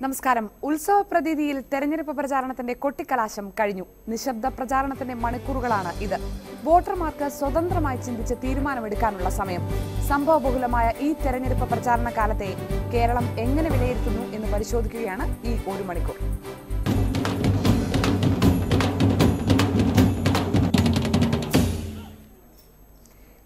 നമസ്കാരം. ഉത്സവ പ്രതീതിയിൽ തെരഞ്ഞെടുപ്പ് പ്രചാരണത്തിന്റെ കൊട്ടിക്കലാശം കഴിഞ്ഞു. നിശബ്ദ പ്രചാരണത്തിന്റെ മണിക്കൂറുകളാണ് ഇത്. വോട്ടർമാർക്ക് സ്വതന്ത്രമായി ചിന്തിച്ച് തീരുമാനമെടുക്കാനുള്ള സമയം. സംഭവബഹുലമായ ഈ തെരഞ്ഞെടുപ്പ് പ്രചാരണ കാലത്തെ കേരളം എങ്ങനെ വിലയിരുത്തുന്നു എന്ന് പരിശോധിക്കുകയാണ് ഈ ഒരു മണിക്കൂർ.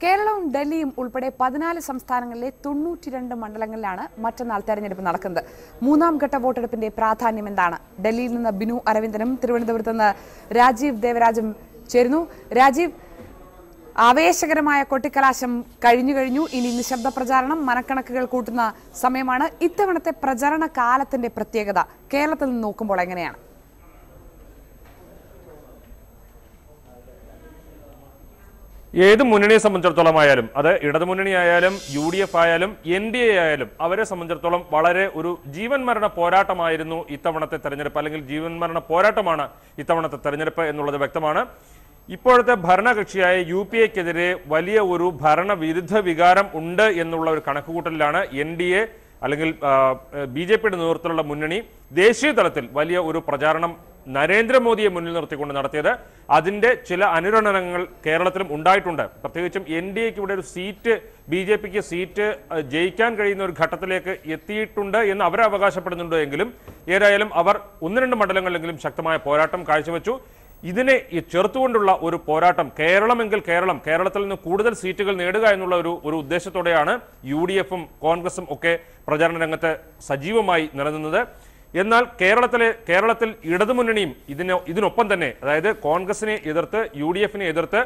കേരളവും ഡൽഹിയും ഉൾപ്പെടെ 14 സംസ്ഥാനങ്ങളിലെ 92 മണ്ഡലങ്ങളിലാണ് മറ്റന്നാൾ തെരഞ്ഞെടുപ്പ് നടക്കുന്നത്. മൂന്നാം ഘട്ട വോട്ടെടുപ്പിന്റെ പ്രാധാന്യം എന്താണ്? ഡൽഹിയിൽ നിന്ന് ബിനു അരവിന്ദനും തിരുവനന്തപുരത്ത് നിന്ന് രാജീവ് ദേവരാജും ചേരുന്നു. രാജീവ്, ആവേശകരമായ കൊട്ടിക്കലാശം കഴിഞ്ഞു. ഇനി നിശബ്ദ പ്രചാരണം, മനക്കണക്കുകൾ കൂട്ടുന്ന സമയമാണ്. ഇത്തവണത്തെ പ്രചരണ കാലത്തിന്റെ പ്രത്യേകത കേരളത്തിൽ നിന്ന് നോക്കുമ്പോൾ എങ്ങനെയാണ്? ഏത് മുന്നണിയെ സംബന്ധിച്ചിടത്തോളമായാലും, അത് ഇടതുമുന്നണി ആയാലും UDF ആയാലും NDA ആയാലും, അവരെ സംബന്ധിച്ചിടത്തോളം വളരെ ഒരു ജീവൻ മരണ പോരാട്ടമായിരുന്നു ഇത്തവണത്തെ തെരഞ്ഞെടുപ്പ്, അല്ലെങ്കിൽ ജീവൻ മരണ പോരാട്ടമാണ് ഇത്തവണത്തെ തെരഞ്ഞെടുപ്പ് എന്നുള്ളത് വ്യക്തമാണ്. ഇപ്പോഴത്തെ ഭരണകക്ഷിയായ UPAക്കെതിരെ വലിയ ഒരു ഭരണവിരുദ്ധ വികാരം ഉണ്ട് എന്നുള്ള ഒരു കണക്കുകൂട്ടലിലാണ് NDA അല്ലെങ്കിൽ BJPയുടെ നേതൃത്വത്തിലുള്ള മുന്നണി ദേശീയ തലത്തിൽ വലിയ ഒരു പ്രചാരണം നരേന്ദ്രമോദിയെ മുന്നിൽ നിർത്തിക്കൊണ്ട് നടത്തിയത്. അതിന്റെ ചില അനുരണനങ്ങൾ കേരളത്തിലും ഉണ്ടായിട്ടുണ്ട്. പ്രത്യേകിച്ചും NDAക്ക് ഇവിടെ ഒരു സീറ്റ്, BJPക്ക് സീറ്റ് ജയിക്കാൻ കഴിയുന്ന ഒരു ഘട്ടത്തിലേക്ക് എത്തിയിട്ടുണ്ട് എന്ന് അവർ അവകാശപ്പെടുന്നുണ്ട് എങ്കിലും ഏതായാലും അവർ 1-2 മണ്ഡലങ്ങളിലെങ്കിലും ശക്തമായ പോരാട്ടം കാഴ്ചവെച്ചു. ഇതിനെ ചെറുത്തുകൊണ്ടുള്ള ഒരു പോരാട്ടം, കേരളമെങ്കിൽ കേരളത്തിൽ നിന്ന് കൂടുതൽ സീറ്റുകൾ നേടുക എന്നുള്ള ഒരു ഉദ്ദേശത്തോടെയാണ് UDFും കോൺഗ്രസും ഒക്കെ പ്രചാരണ രംഗത്ത് സജീവമായി നിലനിന്നത്. എന്നാൽ കേരളത്തിൽ ഇടതുമുന്നണിയും ഇതിനൊപ്പം തന്നെ, അതായത് കോൺഗ്രസിനെ എതിർത്ത് UDFിനെ എതിർത്ത്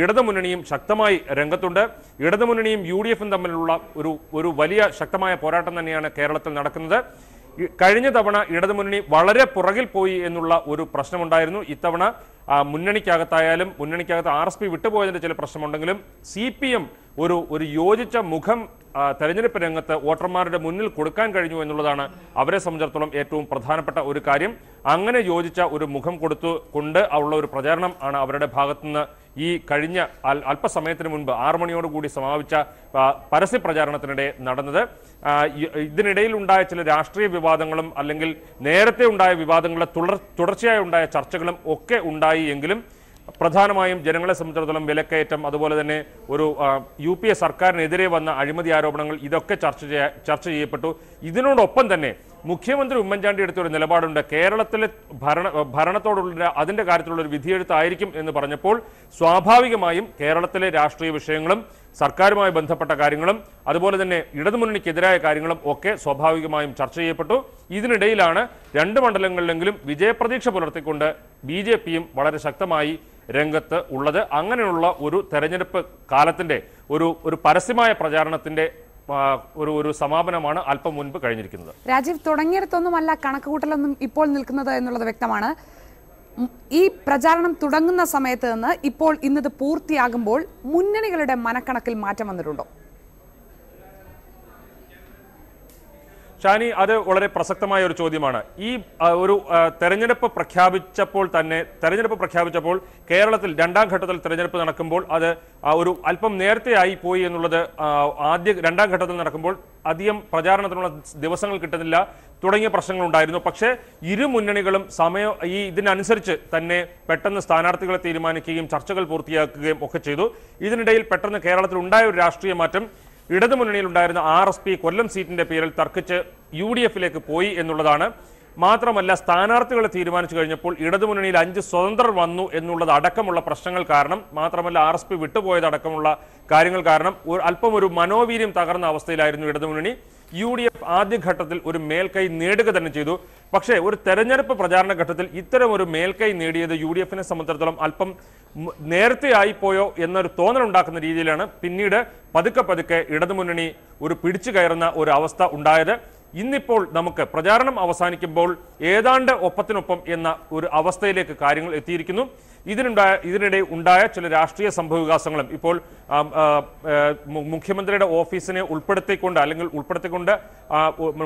ഇടതുമുന്നണിയും ശക്തമായി രംഗത്തുണ്ട്. ഇടതുമുന്നണിയും UDFും തമ്മിലുള്ള ഒരു വലിയ ശക്തമായ പോരാട്ടം തന്നെയാണ് കേരളത്തിൽ നടക്കുന്നത്. കഴിഞ്ഞ തവണ ഇടതുമുന്നണി വളരെ പുറകിൽ പോയി എന്നുള്ള ഒരു പ്രശ്നമുണ്ടായിരുന്നു. ഇത്തവണ മുന്നണിക്കകത്ത് RSP വിട്ടുപോയതിന്റെ ചില പ്രശ്നമുണ്ടെങ്കിലും CPM ഒരു യോജിച്ച മുഖം തെരഞ്ഞെടുപ്പ് രംഗത്ത് വോട്ടർമാരുടെ മുന്നിൽ കൊടുക്കാൻ കഴിഞ്ഞു എന്നുള്ളതാണ് അവരെ സംബന്ധിച്ചിടത്തോളം ഏറ്റവും പ്രധാനപ്പെട്ട ഒരു കാര്യം. അങ്ങനെ യോജിച്ച ഒരു മുഖം കൊടുത്തുകൊണ്ട് ഉള്ള ഒരു പ്രചാരണം ആണ് അവരുടെ ഭാഗത്തുനിന്ന് ഈ കഴിഞ്ഞ അല്പസമയത്തിന് മുൻപ് 6 മണിയോടുകൂടി സമാപിച്ച പരസ്യ പ്രചാരണത്തിനിടെ നടന്നത്. ഇതിനിടയിൽ ഉണ്ടായ ചില രാഷ്ട്രീയ വിവാദങ്ങളും അല്ലെങ്കിൽ നേരത്തെ ഉണ്ടായ വിവാദങ്ങളെ തുടർച്ചയായി ഉണ്ടായ ചർച്ചകളും ഒക്കെ ഉണ്ടായി എങ്കിലും പ്രധാനമായും ജനങ്ങളെ സംബന്ധിച്ചിടത്തോളം വിലക്കയറ്റം, അതുപോലെ തന്നെ ഒരു UPA സർക്കാരിനെതിരെ വന്ന അഴിമതി ആരോപണങ്ങൾ, ഇതൊക്കെ ചർച്ച ചെയ്യപ്പെട്ടു. ഇതിനോടൊപ്പം തന്നെ മുഖ്യമന്ത്രി ഉമ്മൻചാണ്ടി എടുത്ത ഒരു നിലപാടുണ്ട്. കേരളത്തിലെ ഭരണത്തോടുള്ള അതിന്റെ കാര്യത്തിലുള്ള ഒരു വിധിയെഴുത്തായിരിക്കും എന്ന് പറഞ്ഞപ്പോൾ സ്വാഭാവികമായും കേരളത്തിലെ രാഷ്ട്രീയ വിഷയങ്ങളും സർക്കാരുമായി ബന്ധപ്പെട്ട കാര്യങ്ങളും അതുപോലെ തന്നെ ഇടതുമുന്നണിക്കെതിരായ കാര്യങ്ങളും ഒക്കെ സ്വാഭാവികമായും ചർച്ച ചെയ്യപ്പെട്ടു. ഇതിനിടയിലാണ് 2 മണ്ഡലങ്ങളിലെങ്കിലും വിജയപ്രതീക്ഷ പുലർത്തിക്കൊണ്ട് BJPയും വളരെ ശക്തമായി രംഗത്ത് ഉള്ളത്. അങ്ങനെയുള്ള ഒരു തെരഞ്ഞെടുപ്പ് കാലത്തിന്റെ ഒരു പരസ്യമായ പ്രചാരണത്തിന്റെ ഒരു സമാപനമാണ് അല്പം മുൻപ് കഴിഞ്ഞിരിക്കുന്നത്. രാജീവ്, തുടങ്ങിയിടത്തൊന്നുമല്ല കണക്കുകൂട്ടലൊന്നും ഇപ്പോൾ നിൽക്കുന്നത് എന്നുള്ളത് വ്യക്തമാണ്. ഈ പ്രചാരണം തുടങ്ങുന്ന സമയത്ത് നിന്ന് ഇപ്പോൾ ഇന്നത് പൂർത്തിയാകുമ്പോൾ മുന്നണികളുടെ മനക്കണക്കിൽ മാറ്റം വന്നിട്ടുണ്ടോ? ഷാനി, അത് വളരെ പ്രസക്തമായ ഒരു ചോദ്യമാണ്. ഈ ഒരു തെരഞ്ഞെടുപ്പ് പ്രഖ്യാപിച്ചപ്പോൾ കേരളത്തിൽ 2ാം ഘട്ടത്തിൽ തെരഞ്ഞെടുപ്പ് നടക്കുമ്പോൾ അത് ഒരു അല്പം നേരത്തെ ആയി പോയി എന്നുള്ളത്, 2ാം ഘട്ടത്തിൽ നടക്കുമ്പോൾ അധികം പ്രചാരണത്തിനുള്ള ദിവസങ്ങൾ കിട്ടുന്നില്ല തുടങ്ങിയ പ്രശ്നങ്ങളുണ്ടായിരുന്നു. പക്ഷേ ഇരു മുന്നണികളും ഇതിനനുസരിച്ച് തന്നെ പെട്ടെന്ന് സ്ഥാനാർത്ഥികളെ തീരുമാനിക്കുകയും ചർച്ചകൾ പൂർത്തിയാക്കുകയും ഒക്കെ ചെയ്തു. ഇതിനിടയിൽ പെട്ടെന്ന് കേരളത്തിൽ ഉണ്ടായ ഒരു രാഷ്ട്രീയ മാറ്റം, ഇടതുമുന്നണിയിൽ ഉണ്ടായിരുന്ന RSP കൊല്ലം സീറ്റിന്റെ പേരിൽ തർക്കിച്ച് UDFിലേക്ക് പോയി എന്നുള്ളതാണ്. മാത്രമല്ല, സ്ഥാനാർത്ഥികളെ തീരുമാനിച്ചു കഴിഞ്ഞപ്പോൾ ഇടതുമുന്നണിയിൽ 5 സ്വതന്ത്രർ വന്നു എന്നുള്ളത് അടക്കമുള്ള പ്രശ്നങ്ങൾ കാരണം, മാത്രമല്ല RSP വിട്ടുപോയതടക്കമുള്ള കാര്യങ്ങൾ കാരണം അല്പം ഒരു മനോവീര്യം തകർന്ന അവസ്ഥയിലായിരുന്നു ഇടതുമുന്നണി. UDF ആദ്യഘട്ടത്തിൽ ഒരു മേൽക്കൈ നേടുക തന്നെ ചെയ്തു. പക്ഷേ ഒരു തെരഞ്ഞെടുപ്പ് പ്രചാരണ ഘട്ടത്തിൽ ഇത്തരം ഒരു മേൽക്കൈ നേടിയത് UDFിനെ സംബന്ധിച്ചിടത്തോളം അല്പം നേരത്തെ ആയിപ്പോയോ എന്നൊരു തോന്നലുണ്ടാക്കുന്ന രീതിയിലാണ് പിന്നീട് പതുക്കെ ഇടതുമുന്നണി ഒരു പിടിച്ചു കയറുന്ന ഒരു അവസ്ഥ ഉണ്ടായത്. ഇന്നിപ്പോൾ നമുക്ക് പ്രചാരണം അവസാനിക്കുമ്പോൾ ഏതാണ്ട് ഒപ്പത്തിനൊപ്പം എന്ന ഒരു അവസ്ഥയിലേക്ക് കാര്യങ്ങൾ എത്തിയിരിക്കുന്നു. ഇതിനിടെ ഉണ്ടായ ചില രാഷ്ട്രീയ സംഭവവികാസങ്ങളും ഇപ്പോൾ മുഖ്യമന്ത്രിയുടെ ഓഫീസിനെ ഉൾപ്പെടുത്തിക്കൊണ്ട്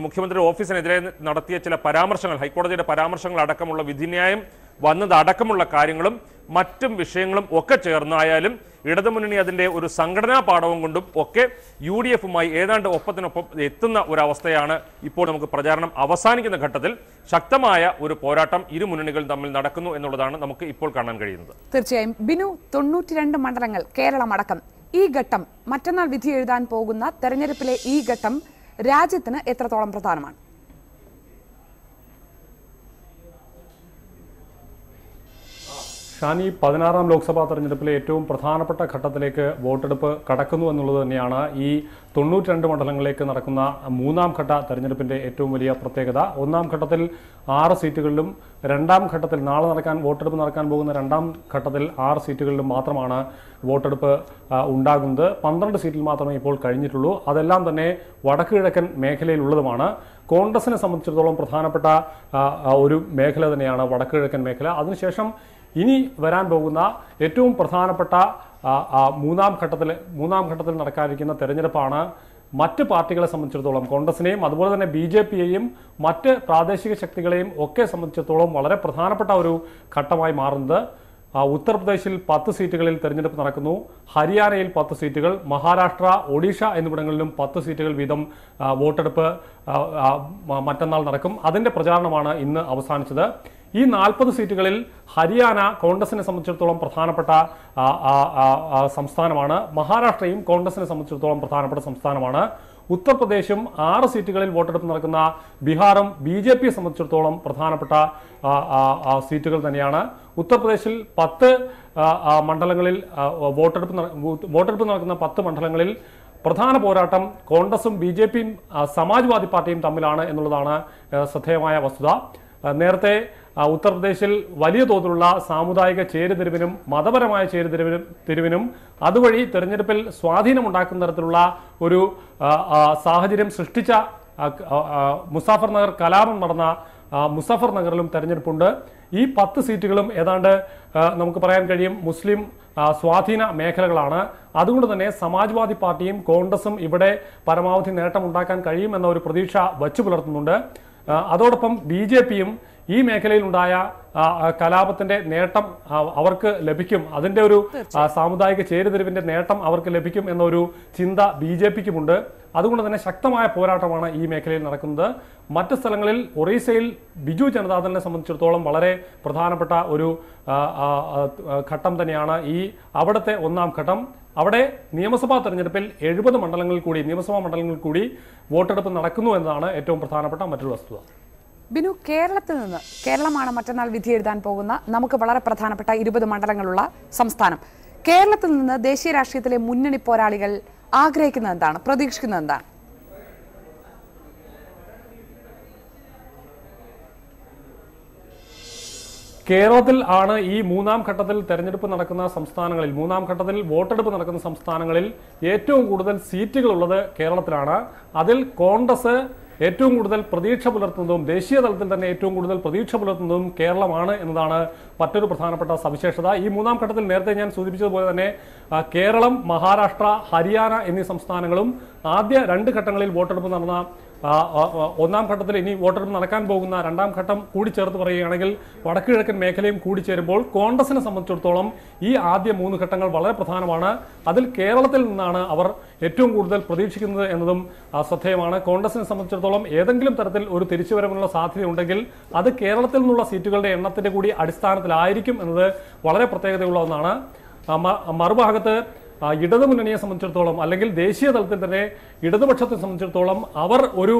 മുഖ്യമന്ത്രിയുടെ ഓഫീസിനെതിരെ നടത്തിയ ചില പരാമർശങ്ങൾ, ഹൈക്കോടതിയുടെ പരാമർശങ്ങൾ അടക്കമുള്ള വിധിന്യായം വന്നത് അടക്കമുള്ള കാര്യങ്ങളും മറ്റും വിഷയങ്ങളും ഒക്കെ ചേർന്നായാലും ഇടതുമുന്നണി അതിന്റെ ഒരു സംഘടനാ പാഠവും കൊണ്ടും ഒക്കെ UDF-ഉമായി ഏതാണ്ട് ഒപ്പത്തിനൊപ്പം എത്തുന്ന ഒരവസ്ഥയാണ് ഇപ്പോൾ. നമുക്ക് പ്രചാരണം അവസാനിക്കുന്ന ഘട്ടത്തിൽ ശക്തമായ ഒരു പോരാട്ടം ഇരു മുന്നണികളും തമ്മിൽ നടക്കുന്നു എന്നുള്ളതാണ് നമുക്ക് ഇപ്പോൾ കാണാൻ കഴിയുന്നത്. തീർച്ചയായും ബിനു, 92 മണ്ഡലങ്ങൾ കേരളം അടക്കം ഈ ഘട്ടം, മറ്റന്നാൾ വിധി എഴുതാൻ പോകുന്ന തെരഞ്ഞെടുപ്പിലെ ഈ ഘട്ടം രാജ്യത്തിന് എത്രത്തോളം പ്രധാനമാണ്? ഷാനി, 16ാം ലോക്സഭാ തെരഞ്ഞെടുപ്പിലെ ഏറ്റവും പ്രധാനപ്പെട്ട ഘട്ടത്തിലേക്ക് വോട്ടെടുപ്പ് കടക്കുന്നു എന്നുള്ളത് തന്നെയാണ് ഈ 92 മണ്ഡലങ്ങളിലേക്ക് നടക്കുന്ന 3ാം ഘട്ട തെരഞ്ഞെടുപ്പിന്റെ ഏറ്റവും വലിയ പ്രത്യേകത. 1ാം ഘട്ടത്തിൽ 6 സീറ്റുകളിലും 2ാം ഘട്ടത്തിൽ നാളെ വോട്ടെടുപ്പ് നടക്കാൻ പോകുന്ന 2ാം ഘട്ടത്തിൽ 6 സീറ്റുകളിലും മാത്രമാണ് വോട്ടെടുപ്പ് ഉണ്ടാകുന്നത്. 12 സീറ്റിൽ മാത്രമേ ഇപ്പോൾ കഴിഞ്ഞിട്ടുള്ളൂ. അതെല്ലാം തന്നെ വടക്ക് കിഴക്കൻ മേഖലയിലുള്ളതുമാണ്. കോൺഗ്രസിനെ സംബന്ധിച്ചിടത്തോളം പ്രധാനപ്പെട്ട ഒരു മേഖല തന്നെയാണ് വടക്ക് കിഴക്കൻ മേഖല. അതിനുശേഷം ഇനി വരാൻ പോകുന്ന ഏറ്റവും പ്രധാനപ്പെട്ട 3ാം ഘട്ടത്തിൽ നടക്കാനിരിക്കുന്ന തെരഞ്ഞെടുപ്പാണ് മറ്റ് പാർട്ടികളെ സംബന്ധിച്ചിടത്തോളം, കോൺഗ്രസിനെയും അതുപോലെ തന്നെ BJP-യെയും മറ്റ് പ്രാദേശിക ശക്തികളെയും ഒക്കെ സംബന്ധിച്ചിടത്തോളം വളരെ പ്രധാനപ്പെട്ട ഒരു ഘട്ടമായി മാറുന്നത്. ഉത്തർപ്രദേശിൽ 10 സീറ്റുകളിൽ തെരഞ്ഞെടുപ്പ് നടക്കുന്നു. ഹരിയാനയിൽ 10 സീറ്റുകൾ, മഹാരാഷ്ട്ര, ഒഡീഷ എന്നിവിടങ്ങളിലും 10 സീറ്റുകൾ വീതം വോട്ടെടുപ്പ് മറ്റന്നാൾ നടക്കും. അതിന്റെ പ്രചാരണമാണ് ഇന്ന് അവസാനിച്ചത്. ഈ 40 സീറ്റുകളിൽ ഹരിയാന കോൺഗ്രസിനെ സംബന്ധിച്ചിടത്തോളം പ്രധാനപ്പെട്ട സംസ്ഥാനമാണ്. മഹാരാഷ്ട്രയും കോൺഗ്രസിനെ സംബന്ധിച്ചിടത്തോളം പ്രധാനപ്പെട്ട സംസ്ഥാനമാണ്. ഉത്തർപ്രദേശും 6 സീറ്റുകളിൽ വോട്ടെടുപ്പ് നടക്കുന്ന ബീഹാറും BJP-യെ സംബന്ധിച്ചിടത്തോളം പ്രധാനപ്പെട്ട സീറ്റുകൾ തന്നെയാണ്. ഉത്തർപ്രദേശിൽ 10 മണ്ഡലങ്ങളിൽ വോട്ടെടുപ്പ് നടക്കുന്ന 10 മണ്ഡലങ്ങളിൽ പ്രധാന പോരാട്ടം കോൺഗ്രസും BJP-യും സമാജ്വാദി പാർട്ടിയും തമ്മിലാണ് എന്നുള്ളതാണ് ശ്രദ്ധേയമായ വസ്തുത. നേരത്തെ ഉത്തർപ്രദേശിൽ വലിയ തോതിലുള്ള സാമുദായിക ചേരിതിരിവിനും മതപരമായ ചേരിതിരിവിനും അതുവഴി തെരഞ്ഞെടുപ്പിൽ സ്വാധീനമുണ്ടാക്കുന്ന തരത്തിലുള്ള ഒരു സാഹചര്യം സൃഷ്ടിച്ച മുസാഫർ നഗർ കലാപം നടന്ന മുസാഫർ നഗറിലും തെരഞ്ഞെടുപ്പുണ്ട്. ഈ 10 സീറ്റുകളും ഏതാണ്ട് നമുക്ക് പറയാൻ കഴിയും മുസ്ലിം സ്വാധീന മേഖലകളാണ്. അതുകൊണ്ട് തന്നെ സമാജ്വാദി പാർട്ടിയും കോൺഗ്രസും ഇവിടെ പരമാവധി നേട്ടമുണ്ടാക്കാൻ കഴിയുമെന്ന ഒരു പ്രതീക്ഷ വച്ചു പുലർത്തുന്നുണ്ട്. അതോടൊപ്പം BJP-യും ഈ മേഖലയിലുണ്ടായ കലാപത്തിന്റെ നേട്ടം അവർക്ക് ലഭിക്കും, അതിന്റെ ഒരു സാമുദായിക ചേരിതിരിവിന്റെ നേട്ടം അവർക്ക് ലഭിക്കും എന്നൊരു ചിന്ത BJP-ക്കുമുണ്ട്. അതുകൊണ്ട് തന്നെ ശക്തമായ പോരാട്ടമാണ് ഈ മേഖലയിൽ നടക്കുന്നത്. മറ്റ് സ്ഥലങ്ങളിൽ ഒറീസയിൽ ബിജു ജനതാദളിനെ സംബന്ധിച്ചിടത്തോളം വളരെ പ്രധാനപ്പെട്ട ഒരു ഘട്ടം തന്നെയാണ് അവിടുത്തെ 1ാം ഘട്ടം. അവിടെ നിയമസഭാ തെരഞ്ഞെടുപ്പിൽ 70 നിയമസഭാ മണ്ഡലങ്ങളിൽ കൂടി വോട്ടെടുപ്പ് നടക്കുന്നു എന്നതാണ് ഏറ്റവും പ്രധാനപ്പെട്ട മറ്റൊരു വസ്തുത. ബിനു, കേരളമാണ് മറ്റന്നാൾ വിധി എഴുതാൻ പോകുന്ന നമുക്ക് വളരെ പ്രധാനപ്പെട്ട 20 മണ്ഡലങ്ങളുള്ള സംസ്ഥാനം. കേരളത്തിൽ നിന്ന് ദേശീയ രാഷ്ട്രീയത്തിലെ മുന്നണി പോരാളികൾ ആഗ്രഹിക്കുന്നത് എന്താണ്, പ്രതീക്ഷിക്കുന്നത് എന്താണ്? കേരളത്തിൽ ആണ് ഈ 3ാം ഘട്ടത്തിൽ തെരഞ്ഞെടുപ്പ് നടക്കുന്ന സംസ്ഥാനങ്ങളിൽ, 3ാം ഘട്ടത്തിൽ വോട്ടെടുപ്പ് നടക്കുന്ന സംസ്ഥാനങ്ങളിൽ ഏറ്റവും കൂടുതൽ സീറ്റുകൾ ഉള്ളത് കേരളത്തിലാണ്. അതിൽ കോൺഗ്രസ് ഏറ്റവും കൂടുതൽ പ്രതീക്ഷ പുലർത്തുന്നതും ദേശീയ തലത്തിൽ തന്നെ ഏറ്റവും കൂടുതൽ പ്രതീക്ഷ പുലർത്തുന്നതും കേരളമാണ് എന്നതാണ് മറ്റൊരു പ്രധാനപ്പെട്ട സവിശേഷത. ഈ 3ാം ഘട്ടത്തിൽ നേരത്തെ ഞാൻ സൂചിപ്പിച്ചതുപോലെ തന്നെ കേരളം, മഹാരാഷ്ട്ര, ഹരിയാന എന്നീ സംസ്ഥാനങ്ങളും ആദ്യ 2 ഘട്ടങ്ങളിൽ വോട്ടെടുപ്പ് നടന്ന 1ാം ഘട്ടത്തിൽ ഇനി വോട്ടെടുപ്പ് നടക്കാൻ പോകുന്ന 2ാം ഘട്ടം കൂടി ചേർത്ത് പറയുകയാണെങ്കിൽ വടക്ക് കിഴക്കൻ മേഖലയും കൂടി ചേരുമ്പോൾ കോൺഗ്രസിനെ സംബന്ധിച്ചിടത്തോളം ഈ ആദ്യ 3 ഘട്ടങ്ങൾ വളരെ പ്രധാനമാണ്. അതിൽ കേരളത്തിൽ നിന്നാണ് അവർ ഏറ്റവും കൂടുതൽ പ്രതീക്ഷിക്കുന്നത് എന്നതും ശ്രദ്ധേയമാണ്. കോൺഗ്രസിനെ സംബന്ധിച്ചിടത്തോളം ഏതെങ്കിലും തരത്തിൽ ഒരു തിരിച്ചുവരവിനുള്ള സാധ്യതയുണ്ടെങ്കിൽ അത് കേരളത്തിൽ നിന്നുള്ള സീറ്റുകളുടെ എണ്ണത്തിന്റെ കൂടി അടിസ്ഥാനത്തിലായിരിക്കും എന്നത് വളരെ പ്രത്യേകതയുള്ള ഒന്നാണ്. മറുഭാഗത്ത് ഇടതുമുന്നണിയെ സംബന്ധിച്ചിടത്തോളം അല്ലെങ്കിൽ ദേശീയ തലത്തിൽ തന്നെ ഇടതുപക്ഷത്തെ സംബന്ധിച്ചിടത്തോളം അവർ ഒരു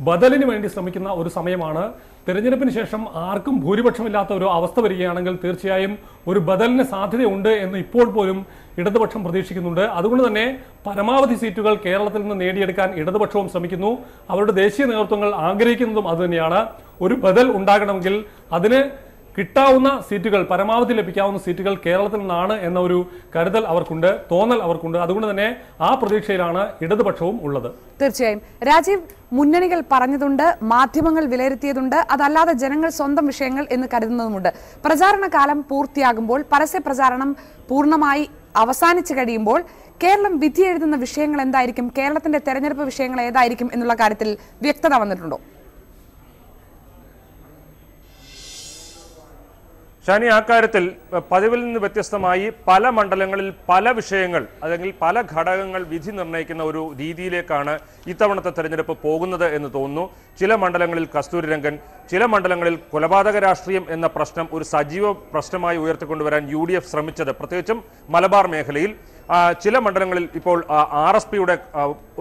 ബദലിന് വേണ്ടി ശ്രമിക്കുന്ന ഒരു സമയമാണ്. തെരഞ്ഞെടുപ്പിന് ശേഷം ആർക്കും ഭൂരിപക്ഷമില്ലാത്ത ഒരു അവസ്ഥ വരികയാണെങ്കിൽ തീർച്ചയായും ഒരു ബദലിന് സാധ്യതയുണ്ട് എന്ന് ഇപ്പോൾ പോലും ഇടതുപക്ഷം പ്രതീക്ഷിക്കുന്നുണ്ട്. അതുകൊണ്ട് തന്നെ പരമാവധി സീറ്റുകൾ കേരളത്തിൽ നിന്ന് നേടിയെടുക്കാൻ ഇടതുപക്ഷവും ശ്രമിക്കുന്നു. അവരുടെ ദേശീയ നേതൃത്വങ്ങൾ ആഗ്രഹിക്കുന്നതും അതുതന്നെയാണ്. ഒരു ബദൽ ഉണ്ടാകണമെങ്കിൽ അതിന് കിട്ടാവുന്ന സീറ്റുകൾ, പരമാവധി ലഭിക്കാവുന്ന സീറ്റുകൾ കേരളത്തിൽ നിന്നാണ് എന്ന ഒരു കരുതൽ അവർക്കുണ്ട്, തോന്നൽ അവർക്കുണ്ട്. അതുകൊണ്ട് തന്നെ ആ പ്രതീക്ഷയിലാണ് ഇടതുപക്ഷവും ഉള്ളത്. തീർച്ചയായും രാജീവ്, മുന്നണികൾ പറഞ്ഞതുണ്ട്, മാധ്യമങ്ങൾ വിലയിരുത്തിയതുണ്ട്, അതല്ലാതെ ജനങ്ങൾ സ്വന്തം വിഷയങ്ങൾ എന്ന് കരുതുന്നതുമുണ്ട്. പ്രചാരണ കാലം പൂർത്തിയാകുമ്പോൾ, പരസ്യ പ്രചാരണം പൂർണ്ണമായി അവസാനിച്ചു കഴിയുമ്പോൾ കേരളം വിധി എഴുതുന്ന വിഷയങ്ങൾ എന്തായിരിക്കും, കേരളത്തിന്റെ തെരഞ്ഞെടുപ്പ് വിഷയങ്ങൾ ഏതായിരിക്കും എന്നുള്ള കാര്യത്തിൽ വ്യക്തത വന്നിട്ടുണ്ടോ? ഷാനി, ആ കാര്യത്തിൽ പതിവിൽ നിന്ന് വ്യത്യസ്തമായി പല മണ്ഡലങ്ങളിൽ പല വിഷയങ്ങൾ അല്ലെങ്കിൽ പല ഘടകങ്ങൾ വിധി നിർണ്ണയിക്കുന്ന ഒരു രീതിയിലേക്കാണ് ഇത്തവണത്തെ തെരഞ്ഞെടുപ്പ് പോകുന്നത് എന്ന് തോന്നുന്നു. ചില മണ്ഡലങ്ങളിൽ കസ്തൂരി രംഗൻ, ചില മണ്ഡലങ്ങളിൽ കൊലപാതക രാഷ്ട്രീയം എന്ന പ്രശ്നം ഒരു സജീവ പ്രശ്നമായി ഉയർത്തിക്കൊണ്ടുവരാൻ UDF ശ്രമിച്ചത്, പ്രത്യേകിച്ചും മലബാർ മേഖലയിൽ. ചില മണ്ഡലങ്ങളിൽ ഇപ്പോൾ RSPയുടെ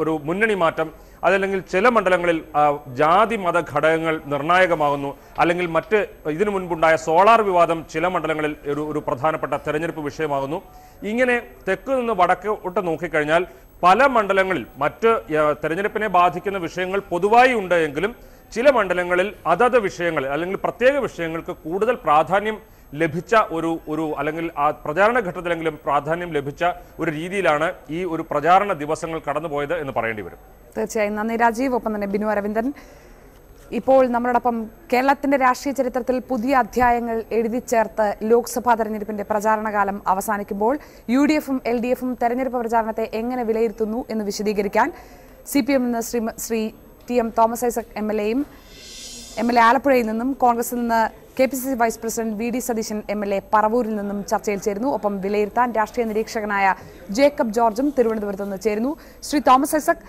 ഒരു മുന്നണി മാറ്റം, അതല്ലെങ്കിൽ ചില മണ്ഡലങ്ങളിൽ ജാതി മത ഘടകങ്ങൾ നിർണായകമാകുന്നു, അല്ലെങ്കിൽ മറ്റ് ഇതിനു മുൻപുണ്ടായ സോളാർ വിവാദം ചില മണ്ഡലങ്ങളിൽ ഒരു പ്രധാനപ്പെട്ട തെരഞ്ഞെടുപ്പ് വിഷയമാകുന്നു. ഇങ്ങനെ തെക്ക് നിന്ന് വടക്കോട്ട് നോക്കിക്കഴിഞ്ഞാൽ പല മണ്ഡലങ്ങളിൽ മറ്റ് തെരഞ്ഞെടുപ്പിനെ ബാധിക്കുന്ന വിഷയങ്ങൾ പൊതുവായി ഉണ്ട് എങ്കിലും ചില മണ്ഡലങ്ങളിൽ അതത് വിഷയങ്ങൾ അല്ലെങ്കിൽ പ്രത്യേക വിഷയങ്ങൾക്ക് കൂടുതൽ പ്രാധാന്യം ലഭിച്ച ഒരു അല്ലെങ്കിൽ ആ പ്രചാരണ ഘട്ടത്തിലെങ്കിലും പ്രാധാന്യം ലഭിച്ച ഒരു രീതിയിലാണ് ഈ ഒരു പ്രചാരണ ദിവസങ്ങൾ കടന്നുപോയത് എന്ന് പറയേണ്ടി വരും. തീർച്ചയായും നന്ദി രാജീവ്. ഒപ്പം തന്നെ ബിനു അരവിന്ദൻ, ഇപ്പോൾ നമ്മളോടൊപ്പം കേരളത്തിന്റെ രാഷ്ട്രീയ ചരിത്രത്തിൽ പുതിയ അധ്യായങ്ങൾ എഴുതി ചേർത്ത് ലോക്സഭാ തെരഞ്ഞെടുപ്പിന്റെ പ്രചാരണകാലം അവസാനിക്കുമ്പോൾ UDFും LDFും തെരഞ്ഞെടുപ്പ് പ്രചാരണത്തെ എങ്ങനെ വിലയിരുത്തുന്നു എന്ന് വിശദീകരിക്കാൻ CPM Shri TM Thomas Isaac MLA ആലപ്പുഴയിൽ നിന്നും, കോൺഗ്രസിൽ നിന്ന് KPCC vice president VD Satheesan MLA പറവൂരിൽ നിന്നും ചർച്ചയിൽ ചേരുന്നു. ഒപ്പം വിലയിരുത്താൻ രാഷ്ട്രീയ നിരീക്ഷകനായ ജേക്കബ് ജോർജും തിരുവനന്തപുരത്ത് നിന്ന് ചേരുന്നു. ശ്രീ തോമസ് ഐസക്,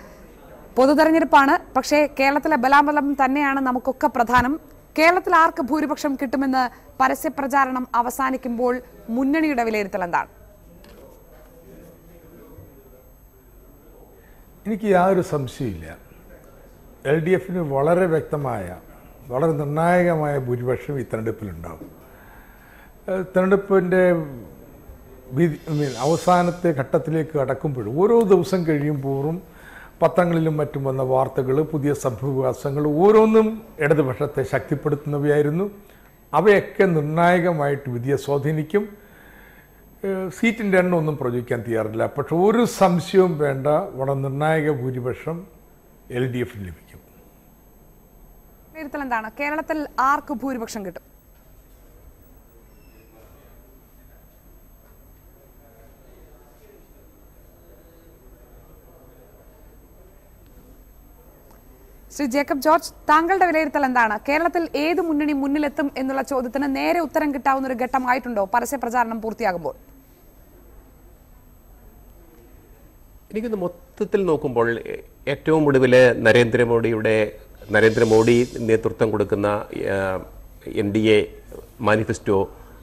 പൊതു തെരഞ്ഞെടുപ്പാണ്, പക്ഷേ കേരളത്തിലെ ബലാബലം തന്നെയാണ് നമുക്കൊക്കെ പ്രധാനം. കേരളത്തിൽ ആർക്ക് ഭൂരിപക്ഷം കിട്ടുമെന്ന് പരസ്യപ്രചാരണം അവസാനിക്കുമ്പോൾ മുന്നണിയുടെ വിലയിരുത്തൽ എന്താണ്? എനിക്ക് യാതൊരു സംശയമില്ല, LDFന് വളരെ വ്യക്തമായ, വളരെ നിർണായകമായ ഭൂരിപക്ഷം ഈ തെരഞ്ഞെടുപ്പിലുണ്ടാകും. തെരഞ്ഞെടുപ്പിൻ്റെ അവസാനത്തെ ഘട്ടത്തിലേക്ക് കടക്കുമ്പോഴും ഓരോ ദിവസം കഴിയുമ്പോഴും പത്രങ്ങളിലും മറ്റും വന്ന വാർത്തകൾ, പുതിയ സംഭവവികാസങ്ങൾ ഓരോന്നും ഇടതുപക്ഷത്തെ ശക്തിപ്പെടുത്തുന്നവയായിരുന്നു. അവയൊക്കെ നിർണായകമായിട്ട് വിധിയെ സ്വാധീനിക്കും. സീറ്റിൻ്റെ എണ്ണം ഒന്നും പ്രവചിക്കാൻ തയ്യാറില്ല, പക്ഷെ ഒരു സംശയവും വേണ്ട, വളരെ നിർണായക ഭൂരിപക്ഷം LDFന് ലഭിക്കും. വിലയിരുത്തൽ എന്താണ്? കേരളത്തിൽ ആർക്ക് ഭൂരിപക്ഷം കിട്ടും? ശ്രീ ജേക്കബ് ജോർജ്, താങ്കളുടെ വിലയിരുത്തൽ എന്താണ്? കേരളത്തിൽ ഏത് മുന്നണി മുന്നിലെത്തും എന്നുള്ള ചോദ്യത്തിന് നേരെ ഉത്തരം കിട്ടാവുന്ന ഒരു ഘട്ടമായിട്ടുണ്ടോ പരസ്യ പ്രചാരണം പൂർത്തിയാകുമ്പോൾ? എനിക്കൊന്ന് മൊത്തത്തിൽ നോക്കുമ്പോൾ ഏറ്റവും ഒടുവിൽ നരേന്ദ്രമോദി നേതൃത്വം കൊടുക്കുന്ന NDA മാനിഫെസ്റ്റോ,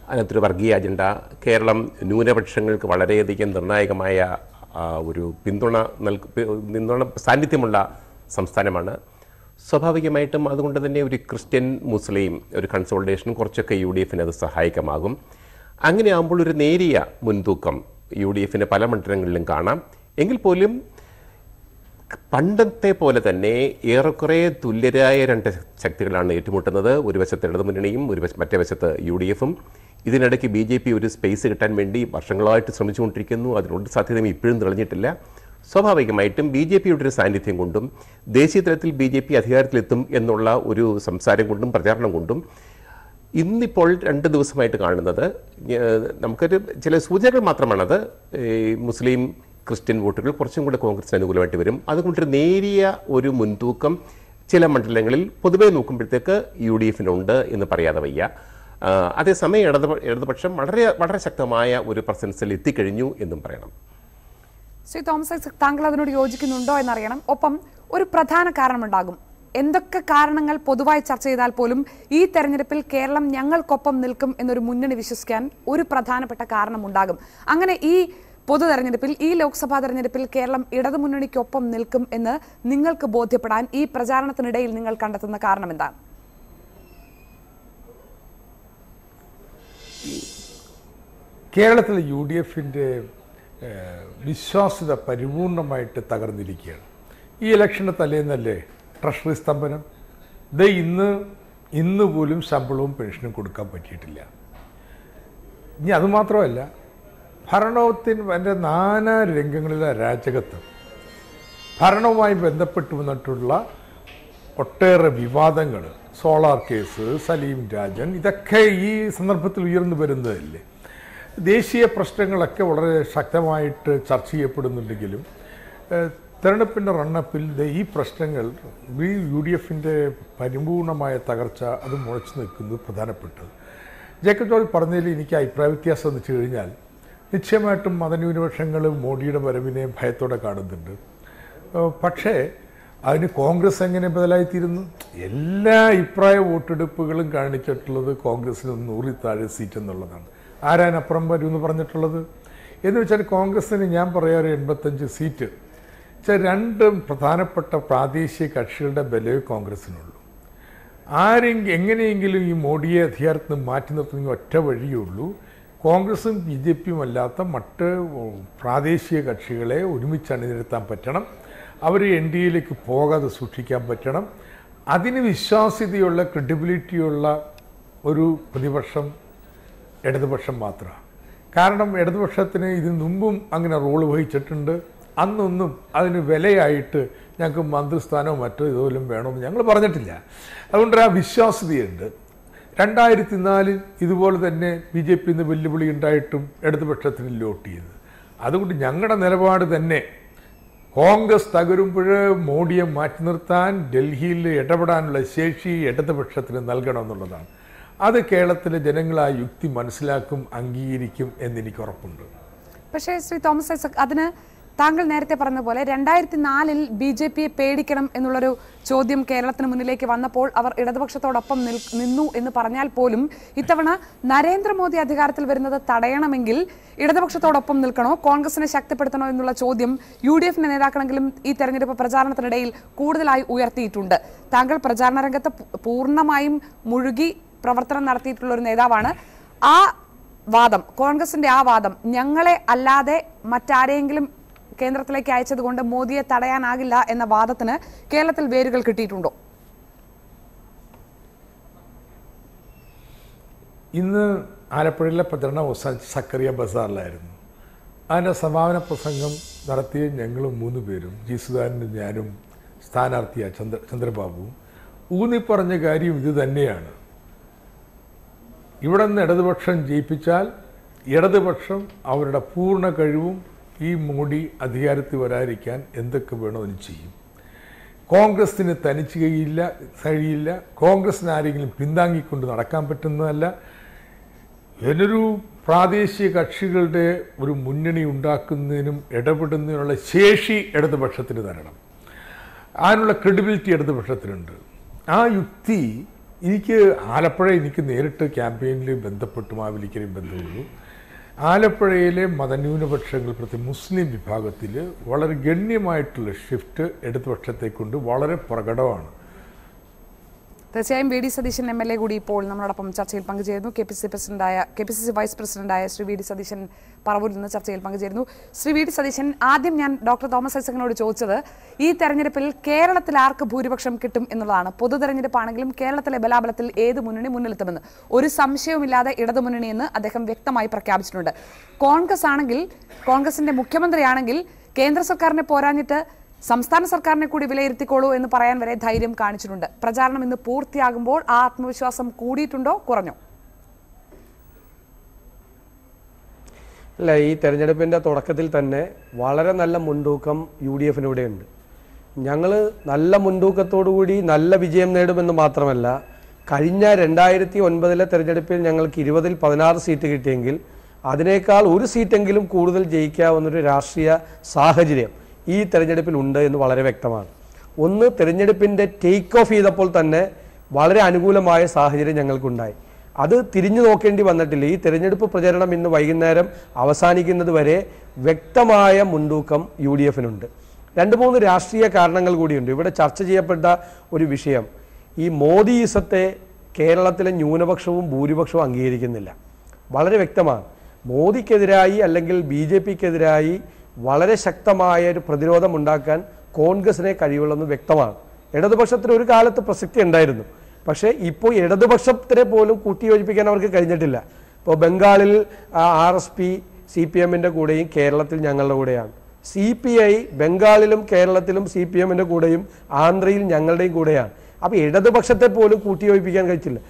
അതിനകത്തൊരു വർഗീയ അജണ്ട, കേരളം ന്യൂനപക്ഷങ്ങൾക്ക് വളരെയധികം നിർണായകമായ ഒരു പിന്തുണ സാന്നിധ്യമുള്ള സംസ്ഥാനമാണ്. സ്വാഭാവികമായിട്ടും അതുകൊണ്ട് തന്നെ ഒരു ക്രിസ്ത്യൻ മുസ്ലിം ഒരു കൺസോൾട്ടേഷൻ കുറച്ചൊക്കെ UDFന് അത് സഹായകമാകും. അങ്ങനെ ആകുമ്പോൾ ഒരു നേരിയ മുൻതൂക്കം UDFന് പല മണ്ഡലങ്ങളിലും കാണാം. എങ്കിൽ പോലും പണ്ടത്തെ പോലെ തന്നെ ഏറെക്കുറെ തുല്യരായ രണ്ട് ശക്തികളാണ് ഏറ്റുമുട്ടുന്നത്. ഒരു വശത്ത് ഇടതുമുന്നണിയും മറ്റേ വശത്ത് UDFും. ഇതിനിടയ്ക്ക് BJP ഒരു സ്പേസ് കിട്ടാൻ വേണ്ടി വർഷങ്ങളായിട്ട് ശ്രമിച്ചുകൊണ്ടിരിക്കുന്നു. അതിനുള്ള സാധ്യതയും ഇപ്പോഴും തെളിഞ്ഞിട്ടില്ല. സ്വാഭാവികമായിട്ടും BJPയുടെ ഒരു സാന്നിധ്യം കൊണ്ടും ദേശീയ തലത്തിൽ BJP അധികാരത്തിലെത്തും എന്നുള്ള ഒരു സംസാരം കൊണ്ടും പ്രചാരണം കൊണ്ടും ഇന്നിപ്പോൾ 2 ദിവസമായിട്ട് കാണുന്നത് നമുക്കൊരു ചില സൂചനകൾ മാത്രമാണത്. മുസ്ലിം ക്രിസ്ത്യൻ വോട്ടുകൾ കുറച്ചും കൂടെ കോൺഗ്രസിന് അനുകൂലമായിട്ട് വരും. അതുകൊണ്ടൊരു നേരിയ ഒരു മുൻതൂക്കം ചില മണ്ഡലങ്ങളിൽ പൊതുവെ നോക്കുമ്പോഴത്തേക്ക് UDFനുണ്ട് എന്ന് പറയാതെ വയ്യ. അതേസമയം ഇടതുപക്ഷം വളരെ വളരെ ശക്തമായ ഒരു പ്രസൻസിൽ എത്തിക്കഴിഞ്ഞു എന്നും പറയണം. ശ്രീ തോമസ് ഐസക്, താങ്കൾ അതിനോട് യോജിക്കുന്നുണ്ടോ എന്നറിയണം. ഒപ്പം ഒരു പ്രധാന കാരണമുണ്ടാകും. എന്തൊക്കെ കാരണങ്ങൾ പൊതുവായി ചർച്ച ചെയ്താൽ പോലും ഈ തെരഞ്ഞെടുപ്പിൽ കേരളം ഞങ്ങൾക്കൊപ്പം നിൽക്കും എന്നൊരു മുന്നണി വിശ്വസിക്കാൻ ഒരു പ്രധാനപ്പെട്ട കാരണമുണ്ടാകും. അങ്ങനെ ഈ പൊതു തെരഞ്ഞെടുപ്പിൽ, ഈ ലോക്സഭാ തെരഞ്ഞെടുപ്പിൽ കേരളം ഇടതുമുന്നണിക്കൊപ്പം നിൽക്കും എന്ന് നിങ്ങൾക്ക് ബോധ്യപ്പെടാൻ ഈ പ്രചാരണത്തിനിടയിൽ നിങ്ങൾ കണ്ടെത്തുന്ന കാരണം എന്താണ്? കേരളത്തിലെ UDFന്റെ വിശ്വാസ്യത പരിപൂർണമായിട്ട് തകർന്നിരിക്കുകയാണ്. ഈ ഇലക്ഷൻ്റെ തലേന്നല്ലേ ട്രഷറി സ്തംഭനം. ഇന്ന് പോലും ശമ്പളവും പെൻഷനും കൊടുക്കാൻ പറ്റിയിട്ടില്ല. ഇനി അതുമാത്രമല്ല, ഭരണത്തിൻ്റെ നാനാ രംഗങ്ങളിലെ അരാജകത്വം, ഭരണവുമായി ബന്ധപ്പെട്ട് വന്നിട്ടുള്ള ഒട്ടേറെ വിവാദങ്ങൾ, സോളാർ കേസ്, സലീം രാജൻ, ഇതൊക്കെ ഈ സന്ദർഭത്തിൽ ഉയർന്നു വരുന്നതല്ലേ. ദേശീയ പ്രശ്നങ്ങളൊക്കെ വളരെ ശക്തമായിട്ട് ചർച്ച ചെയ്യപ്പെടുന്നുണ്ടെങ്കിലും തെരഞ്ഞെടുപ്പിൻ്റെ റണ്ണപ്പിൽ ഈ പ്രശ്നങ്ങൾ, UDFന്റെ പരിപൂർണമായ തകർച്ച, അത് മുഴച്ചു നിൽക്കുന്നത് പ്രധാനപ്പെട്ടത്. ജേക്കബ് ജോർജ് പറഞ്ഞതിൽ എനിക്ക് അഭിപ്രായ വ്യത്യാസം എന്ന് വെച്ച് കഴിഞ്ഞാൽ നിശ്ചയമായിട്ടും മതന്യൂനപക്ഷങ്ങൾ മോഡിയുടെ വരവിനെ ഭയത്തോടെ കാണുന്നുണ്ട്. പക്ഷേ അതിന് കോൺഗ്രസ് എങ്ങനെ ബദലായിത്തീരുന്നു? എല്ലാ അഭിപ്രായ വോട്ടെടുപ്പുകളും കാണിച്ചിട്ടുള്ളത് കോൺഗ്രസിന് 100 താഴെ സീറ്റ് എന്നുള്ളതാണ്. ആരാനപ്പുറം വരും എന്ന് പറഞ്ഞിട്ടുള്ളത് എന്ന് വെച്ചാൽ കോൺഗ്രസിന് ഞാൻ പറയാറ് 85 സീറ്റ്. രണ്ടും പ്രധാനപ്പെട്ട പ്രാദേശിക കക്ഷികളുടെ ബലമേ കോൺഗ്രസിനുള്ളൂ. എങ്ങനെയെങ്കിലും ഈ മോഡിയെ അധികാരത്തിൽ നിന്ന് മാറ്റി നിർത്തുന്ന ഒറ്റ വഴിയുള്ളൂ. കോൺഗ്രസും BJPയും അല്ലാത്ത മറ്റ് പ്രാദേശിക കക്ഷികളെ ഒരുമിച്ച് അണിനിരത്താൻ പറ്റണം. അവർ NDAയിലേക്ക് പോകാതെ സൂക്ഷിക്കാൻ പറ്റണം. അതിന് വിശ്വാസ്യതയുള്ള ക്രെഡിബിലിറ്റിയുള്ള ഒരു പ്രതിപക്ഷം ഇടതുപക്ഷം മാത്രമാണ്. കാരണം ഇടതുപക്ഷത്തിന് ഇതിന് മുമ്പും അങ്ങനെ റോള് വഹിച്ചിട്ടുണ്ട്. അന്നൊന്നും അതിന് വിലയായിട്ട് ഞങ്ങൾക്ക് മന്ത്രിസ്ഥാനമോ മറ്റോ ഇതുപോലും വേണമെന്ന് ഞങ്ങൾ പറഞ്ഞിട്ടില്ല. അതുകൊണ്ട് ആ വിശ്വാസ്യതയുണ്ട്. 2004 ഇതുപോലെ തന്നെ BJPയിൽ നിന്ന് വെല്ലുവിളി ഉണ്ടായിട്ടും ഇടതുപക്ഷത്തിന് ലോട്ട് ചെയ്ത്. അതുകൊണ്ട് ഞങ്ങളുടെ നിലപാട് തന്നെ കോൺഗ്രസ് തകരുമ്പോൾ മോഡിയെ മാറ്റി നിർത്താൻ ഡൽഹിയിൽ ഇടപെടാനുള്ള ശേഷി ഇടതുപക്ഷത്തിന് നൽകണമെന്നുള്ളതാണ്. അത് കേരളത്തിലെ ജനങ്ങൾ ആ യുക്തി മനസ്സിലാക്കും, അംഗീകരിക്കും എന്നെനിക്ക് ഉറപ്പുണ്ട്. പക്ഷേ ശ്രീ തോമസ് ഐസക്, അതിന് താങ്കൾ നേരത്തെ പറഞ്ഞതുപോലെ 2004 BJPയെ പേടിക്കണം എന്നുള്ളൊരു ചോദ്യം കേരളത്തിന് മുന്നിലേക്ക് വന്നപ്പോൾ അവർ ഇടതുപക്ഷത്തോടൊപ്പം നിന്നു എന്ന് പറഞ്ഞാൽ പോലും ഇത്തവണ നരേന്ദ്രമോദി അധികാരത്തിൽ വരുന്നത് തടയണമെങ്കിൽ ഇടതുപക്ഷത്തോടൊപ്പം നിൽക്കണോ, കോൺഗ്രസിനെ ശക്തിപ്പെടുത്തണോ എന്നുള്ള ചോദ്യം UDF നേതാക്കളെങ്കിലും ഈ തെരഞ്ഞെടുപ്പ് പ്രചാരണത്തിനിടയിൽ കൂടുതലായി ഉയർത്തിയിട്ടുണ്ട്. താങ്കൾ പ്രചാരണ രംഗത്ത് പൂർണ്ണമായും മുഴുകി പ്രവർത്തനം നടത്തിയിട്ടുള്ള ഒരു നേതാവാണ്. ആ വാദം, കോൺഗ്രസിന്റെ ആ വാദം, ഞങ്ങളെ അല്ലാതെ മറ്റാരെങ്കിലും കേന്ദ്രത്തിലേക്ക് അയച്ചത് കൊണ്ട് മോദിയെ തടയാനാകില്ല എന്ന വാദത്തിന് കേരളത്തിൽ വേരുകൾ കിട്ടിയിട്ടുണ്ടോ? ഇന്ന് ആലപ്പുഴയിലെ പ്രചരണം സക്കറിയ ബസാറിലായിരുന്നു. അതിൻ്റെ സമാപന പ്രസംഗം നടത്തിയ ഞങ്ങൾ 3 പേരും, ജി സുധാകരനും ഞാനും സ്ഥാനാർത്ഥിയായ ചന്ദ്രബാബുവും ഊന്നിപ്പറഞ്ഞ കാര്യം ഇത് തന്നെയാണ്. ഇവിടെ നിന്ന് ഇടതുപക്ഷം ജയിപ്പിച്ചാൽ ഇടതുപക്ഷം അവരുടെ പൂർണ്ണ കഴിവും ഈ മോഡി അധികാരത്തിൽ വരാതിരിക്കാൻ എന്തൊക്കെ വേണോ അതിന് ചെയ്യും. കോൺഗ്രസിന് തനിച്ച് കഴിയില്ല. കോൺഗ്രസിന് ആരെങ്കിലും പിന്താങ്ങിക്കൊണ്ട് നടക്കാൻ പറ്റുന്നതല്ല. ഇതിനൊരു പ്രാദേശിക കക്ഷികളുടെ ഒരു മുന്നണി ഉണ്ടാക്കുന്നതിനും ഇടപെടുന്നതിനുള്ള ശേഷി ഇടതുപക്ഷത്തിന് തരണം. അതിനുള്ള ക്രെഡിബിലിറ്റി ഇടതുപക്ഷത്തിനുണ്ട്. ആ യുക്തി ആലപ്പുഴ എനിക്ക് നേരിട്ട് ക്യാമ്പയിനിൽ ബന്ധപ്പെട്ട് മാവേലിക്കരയും ബന്ധമുള്ളൂ. ആലപ്പുഴയിലെ മതന്യൂനപക്ഷങ്ങൾ, പ്രത്യേകിച്ച് മുസ്ലിം വിഭാഗത്തിൽ വളരെ ഗണ്യമായിട്ടുള്ള ഷിഫ്റ്റ് ഇടതുപക്ഷത്തെക്കൊണ്ട് വളരെ പ്രകടമാണ്. തീർച്ചയായും VD സതീശൻ MLA കൂടി ഇപ്പോൾ നമ്മളോടൊപ്പം ചർച്ചയിൽ പങ്കുചേരുന്നു. KPCC വൈസ് പ്രസിഡന്റായ ശ്രീ VD സതീശൻ പറവൂരിൽ നിന്ന് ചർച്ചയിൽ പങ്കുചേരുന്നു. ശ്രീ VD സതീശൻ, ആദ്യം ഞാൻ ഡോക്ടർ തോമസ് ഐസക്കിനോട് ചോദിച്ചത് ഈ തെരഞ്ഞെടുപ്പിൽ കേരളത്തിൽ ആർക്ക് ഭൂരിപക്ഷം കിട്ടും എന്നുള്ളതാണ്. പൊതു തെരഞ്ഞെടുപ്പാണെങ്കിലും കേരളത്തിലെ ബലാബലത്തിൽ ഏത് മുന്നണി മുന്നിലെത്തുമെന്ന് ഒരു സംശയവുമില്ലാതെ ഇടതുമുന്നണിയെന്ന് അദ്ദേഹം വ്യക്തമായി പ്രഖ്യാപിച്ചിട്ടുണ്ട്. കോൺഗ്രസിന്റെ മുഖ്യമന്ത്രിയാണെങ്കിൽ കേന്ദ്ര സർക്കാരിനെ പോരാഞ്ഞിട്ട് സംസ്ഥാന സർക്കാരിനെ കൂടി വിലയിരുത്തിക്കോളൂ എന്ന് പറയാൻ വരെ ധൈര്യം കാണിച്ചിട്ടുണ്ട്. പ്രചാരണം ഇന്ന് പൂർത്തിയാകുമ്പോൾ ആ ആത്മവിശ്വാസം കൂടിയിട്ടുണ്ടോ, കുറഞ്ഞോ? അല്ല, ഈ തെരഞ്ഞെടുപ്പിൻ്റെ തുടക്കത്തിൽ തന്നെ വളരെ നല്ല മുൻതൂക്കം UDFിനിവിടെയുണ്ട്. ഞങ്ങൾ നല്ല മുൻതൂക്കത്തോടുകൂടി നല്ല വിജയം നേടുമെന്ന് മാത്രമല്ല, കഴിഞ്ഞ 2009 തെരഞ്ഞെടുപ്പിൽ ഞങ്ങൾക്ക് 20-ൽ 16 സീറ്റ് കിട്ടിയെങ്കിൽ അതിനേക്കാൾ ഒരു സീറ്റെങ്കിലും കൂടുതൽ ജയിക്കാവുന്നൊരു രാഷ്ട്രീയ സാഹചര്യം ഈ തെരഞ്ഞെടുപ്പിൽ ഉണ്ട് എന്ന് വളരെ വ്യക്തമാണ്. ഒന്ന്, തെരഞ്ഞെടുപ്പിൻ്റെ ടേക്ക് ഓഫ് ചെയ്തപ്പോൾ തന്നെ വളരെ അനുകൂലമായ സാഹചര്യം ഞങ്ങൾക്കുണ്ടായി. അത് തിരിഞ്ഞു നോക്കേണ്ടി വന്നിട്ടില്ല. ഈ തെരഞ്ഞെടുപ്പ് പ്രചരണം ഇന്ന് വൈകുന്നേരം അവസാനിക്കുന്നത് വരെ വ്യക്തമായ മുൻതൂക്കം UDFിനുണ്ട്. 2-3 രാഷ്ട്രീയ കാരണങ്ങൾ കൂടിയുണ്ട്. ഇവിടെ ചർച്ച ചെയ്യപ്പെട്ട ഒരു വിഷയം, ഈ മോദിയിസത്തെ കേരളത്തിലെ ന്യൂനപക്ഷവും ഭൂരിപക്ഷവും അംഗീകരിക്കുന്നില്ല. വളരെ വ്യക്തമാണ്. മോദിക്കെതിരായി അല്ലെങ്കിൽ BJPക്കെതിരായി വളരെ ശക്തമായ ഒരു പ്രതിരോധം ഉണ്ടാക്കാൻ കോൺഗ്രസിനെ കഴിയുള്ളെന്ന് വ്യക്തമാണ്. ഇടതുപക്ഷത്തിന് ഒരു കാലത്ത് പ്രസക്തി ഉണ്ടായിരുന്നു. പക്ഷേ ഇപ്പോൾ ഇടതുപക്ഷത്തിനെ പോലും കൂട്ടിയോജിപ്പിക്കാൻ അവർക്ക് കഴിഞ്ഞിട്ടില്ല. ഇപ്പോൾ ബംഗാളിൽ RSP CPMൻ്റെ കൂടെയും കേരളത്തിൽ ഞങ്ങളുടെ കൂടെയാണ്. CPI ബംഗാളിലും കേരളത്തിലും CPMൻ്റെ കൂടെയും ആന്ധ്രയിൽ ഞങ്ങളുടെയും കൂടെയാണ്. അപ്പോൾ ഇടതുപക്ഷത്തെ പോലും കൂട്ടിയോജിപ്പിക്കാൻ കഴിച്ചില്ല.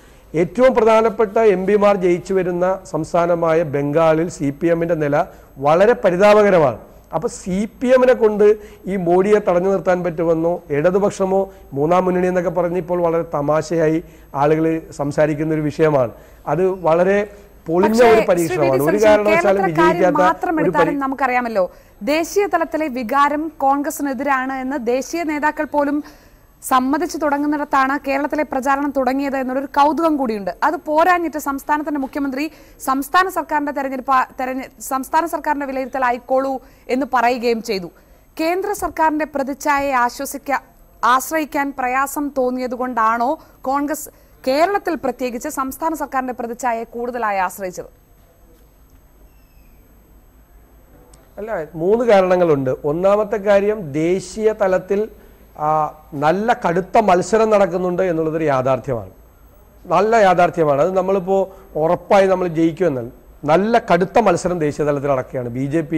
ഏറ്റവും പ്രധാനപ്പെട്ട MP-മാർ ജയിച്ചു വരുന്ന സംസ്ഥാനമായ ബംഗാളിൽ CPMൻ്റെ നില വളരെ പരിതാപകരമാണ്. അപ്പോൾ CPM കൊണ്ട് ഈ മോഡിയെ തടഞ്ഞു നിർത്താൻ പറ്റുമെന്നോ ഇടതുപക്ഷമോ മൂന്നാം മുന്നണി എന്നൊക്കെ പറഞ്ഞ് ഇപ്പോൾ വളരെ തമാശയായി ആളുകൾ സംസാരിക്കുന്ന ഒരു വിഷയമാണ്. അത് വളരെ പൊളിഞ്ഞ ഒരു പരീക്ഷണമാണ്. ഒരു കാരണവശാലും വിജയിക്കാത്ത നമുക്കറിയാമല്ലോ, ദേശീയ തലത്തിലെ വികാരം കോൺഗ്രസിനെതിരാണ് എന്ന് ദേശീയ നേതാക്കൾ പോലും സമ്മതിച്ചു തുടങ്ങുന്നിടത്താണ് കേരളത്തിലെ പ്രചാരണം തുടങ്ങിയത് എന്നുള്ളൊരു കൗതുകം കൂടിയുണ്ട്. അത് പോരാഞ്ഞിട്ട് സംസ്ഥാനത്തിന്റെ മുഖ്യമന്ത്രി സംസ്ഥാന സർക്കാരിന്റെ വിലയിരുത്തൽ ആയിക്കോളൂ എന്ന് പറയുകയും ചെയ്തു. കേന്ദ്ര സർക്കാരിന്റെ പ്രതിച്ഛായയെ ആശ്രയിക്കാൻ പ്രയാസം തോന്നിയതുകൊണ്ടാണോ കോൺഗ്രസ് കേരളത്തിൽ പ്രത്യേകിച്ച് സംസ്ഥാന സർക്കാരിന്റെ പ്രതിച്ഛായയെ കൂടുതലായി ആശ്രയിച്ചത്? അല്ല, 3 കാരണങ്ങളുണ്ട്. ഒന്നാമത്തെ കാര്യം, ദേശീയ തലത്തിൽ നല്ല കടുത്ത മത്സരം നടക്കുന്നുണ്ട് എന്നുള്ളതൊരു യാഥാർത്ഥ്യമാണ്. നല്ല യാഥാർത്ഥ്യമാണ്. അത് നമ്മളിപ്പോൾ ഉറപ്പായി നമ്മൾ ജയിക്കുമെന്നല്ല. നല്ല കടുത്ത മത്സരം ദേശീയ തലത്തിൽ നടക്കുകയാണ്. BJP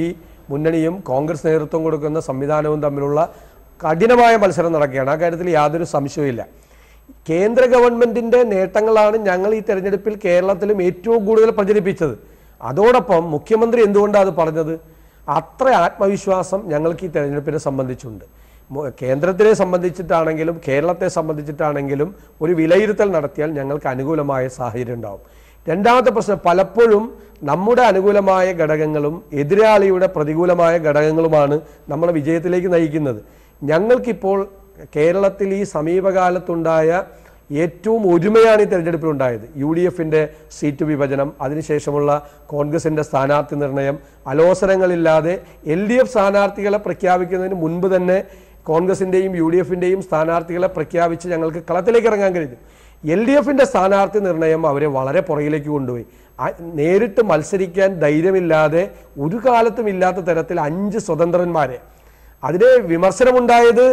മുന്നണിയും കോൺഗ്രസ് നേതൃത്വം കൊടുക്കുന്ന സംവിധാനവും തമ്മിലുള്ള കഠിനമായ മത്സരം നടക്കുകയാണ്. ആ കാര്യത്തിൽ യാതൊരു സംശയവുമില്ല. കേന്ദ്ര ഗവൺമെന്റിന്റെ നേട്ടങ്ങളാണ് ഞങ്ങൾ ഈ തെരഞ്ഞെടുപ്പിൽ കേരളത്തിലും ഏറ്റവും കൂടുതൽ പ്രചരിപ്പിച്ചത്. അതോടൊപ്പം മുഖ്യമന്ത്രി എന്തുകൊണ്ടാണ് അത് പറഞ്ഞത്? അത്ര ആത്മവിശ്വാസം ഞങ്ങൾക്ക് ഈ തെരഞ്ഞെടുപ്പിനെ സംബന്ധിച്ചുണ്ട്. കേന്ദ്രത്തിനെ സംബന്ധിച്ചിട്ടാണെങ്കിലും കേരളത്തെ സംബന്ധിച്ചിട്ടാണെങ്കിലും ഒരു വിലയിരുത്തൽ നടത്തിയാൽ ഞങ്ങൾക്ക് അനുകൂലമായ സാഹചര്യം ഉണ്ടാവും. രണ്ടാമത്തെ പ്രശ്നം, പലപ്പോഴും നമ്മുടെ അനുകൂലമായ ഘടകങ്ങളും എതിരാളിയുടെ പ്രതികൂലമായ ഘടകങ്ങളുമാണ് നമ്മളെ വിജയത്തിലേക്ക് നയിക്കുന്നത്. ഞങ്ങൾക്കിപ്പോൾ കേരളത്തിൽ ഈ സമീപകാലത്തുണ്ടായ ഏറ്റവും ഒരുമയാണ് ഈ തെരഞ്ഞെടുപ്പിലുണ്ടായത്. UDFന്റെ സീറ്റ് വിഭജനം, അതിനുശേഷമുള്ള കോൺഗ്രസിന്റെ സ്ഥാനാർത്ഥി നിർണയം, അലോസരങ്ങളില്ലാതെ LDF സ്ഥാനാർത്ഥികളെ പ്രഖ്യാപിക്കുന്നതിന് മുൻപ് തന്നെ കോൺഗ്രസിന്റെയും UDFന്റെയും സ്ഥാനാർത്ഥികളെ പ്രഖ്യാപിച്ച് ഞങ്ങൾക്ക് കളത്തിലേക്ക് ഇറങ്ങാൻ കഴിഞ്ഞു. LDFന്റെ സ്ഥാനാർത്ഥി നിർണയം അവരെ വളരെ പുറകിലേക്ക് കൊണ്ടുപോയി. നേരിട്ട് മത്സരിക്കാൻ ധൈര്യമില്ലാതെ ഒരു കാലത്തും ഇല്ലാത്ത തരത്തിൽ 5 സ്വതന്ത്രന്മാരെ, അതിന് വിമർശനമുണ്ടായത്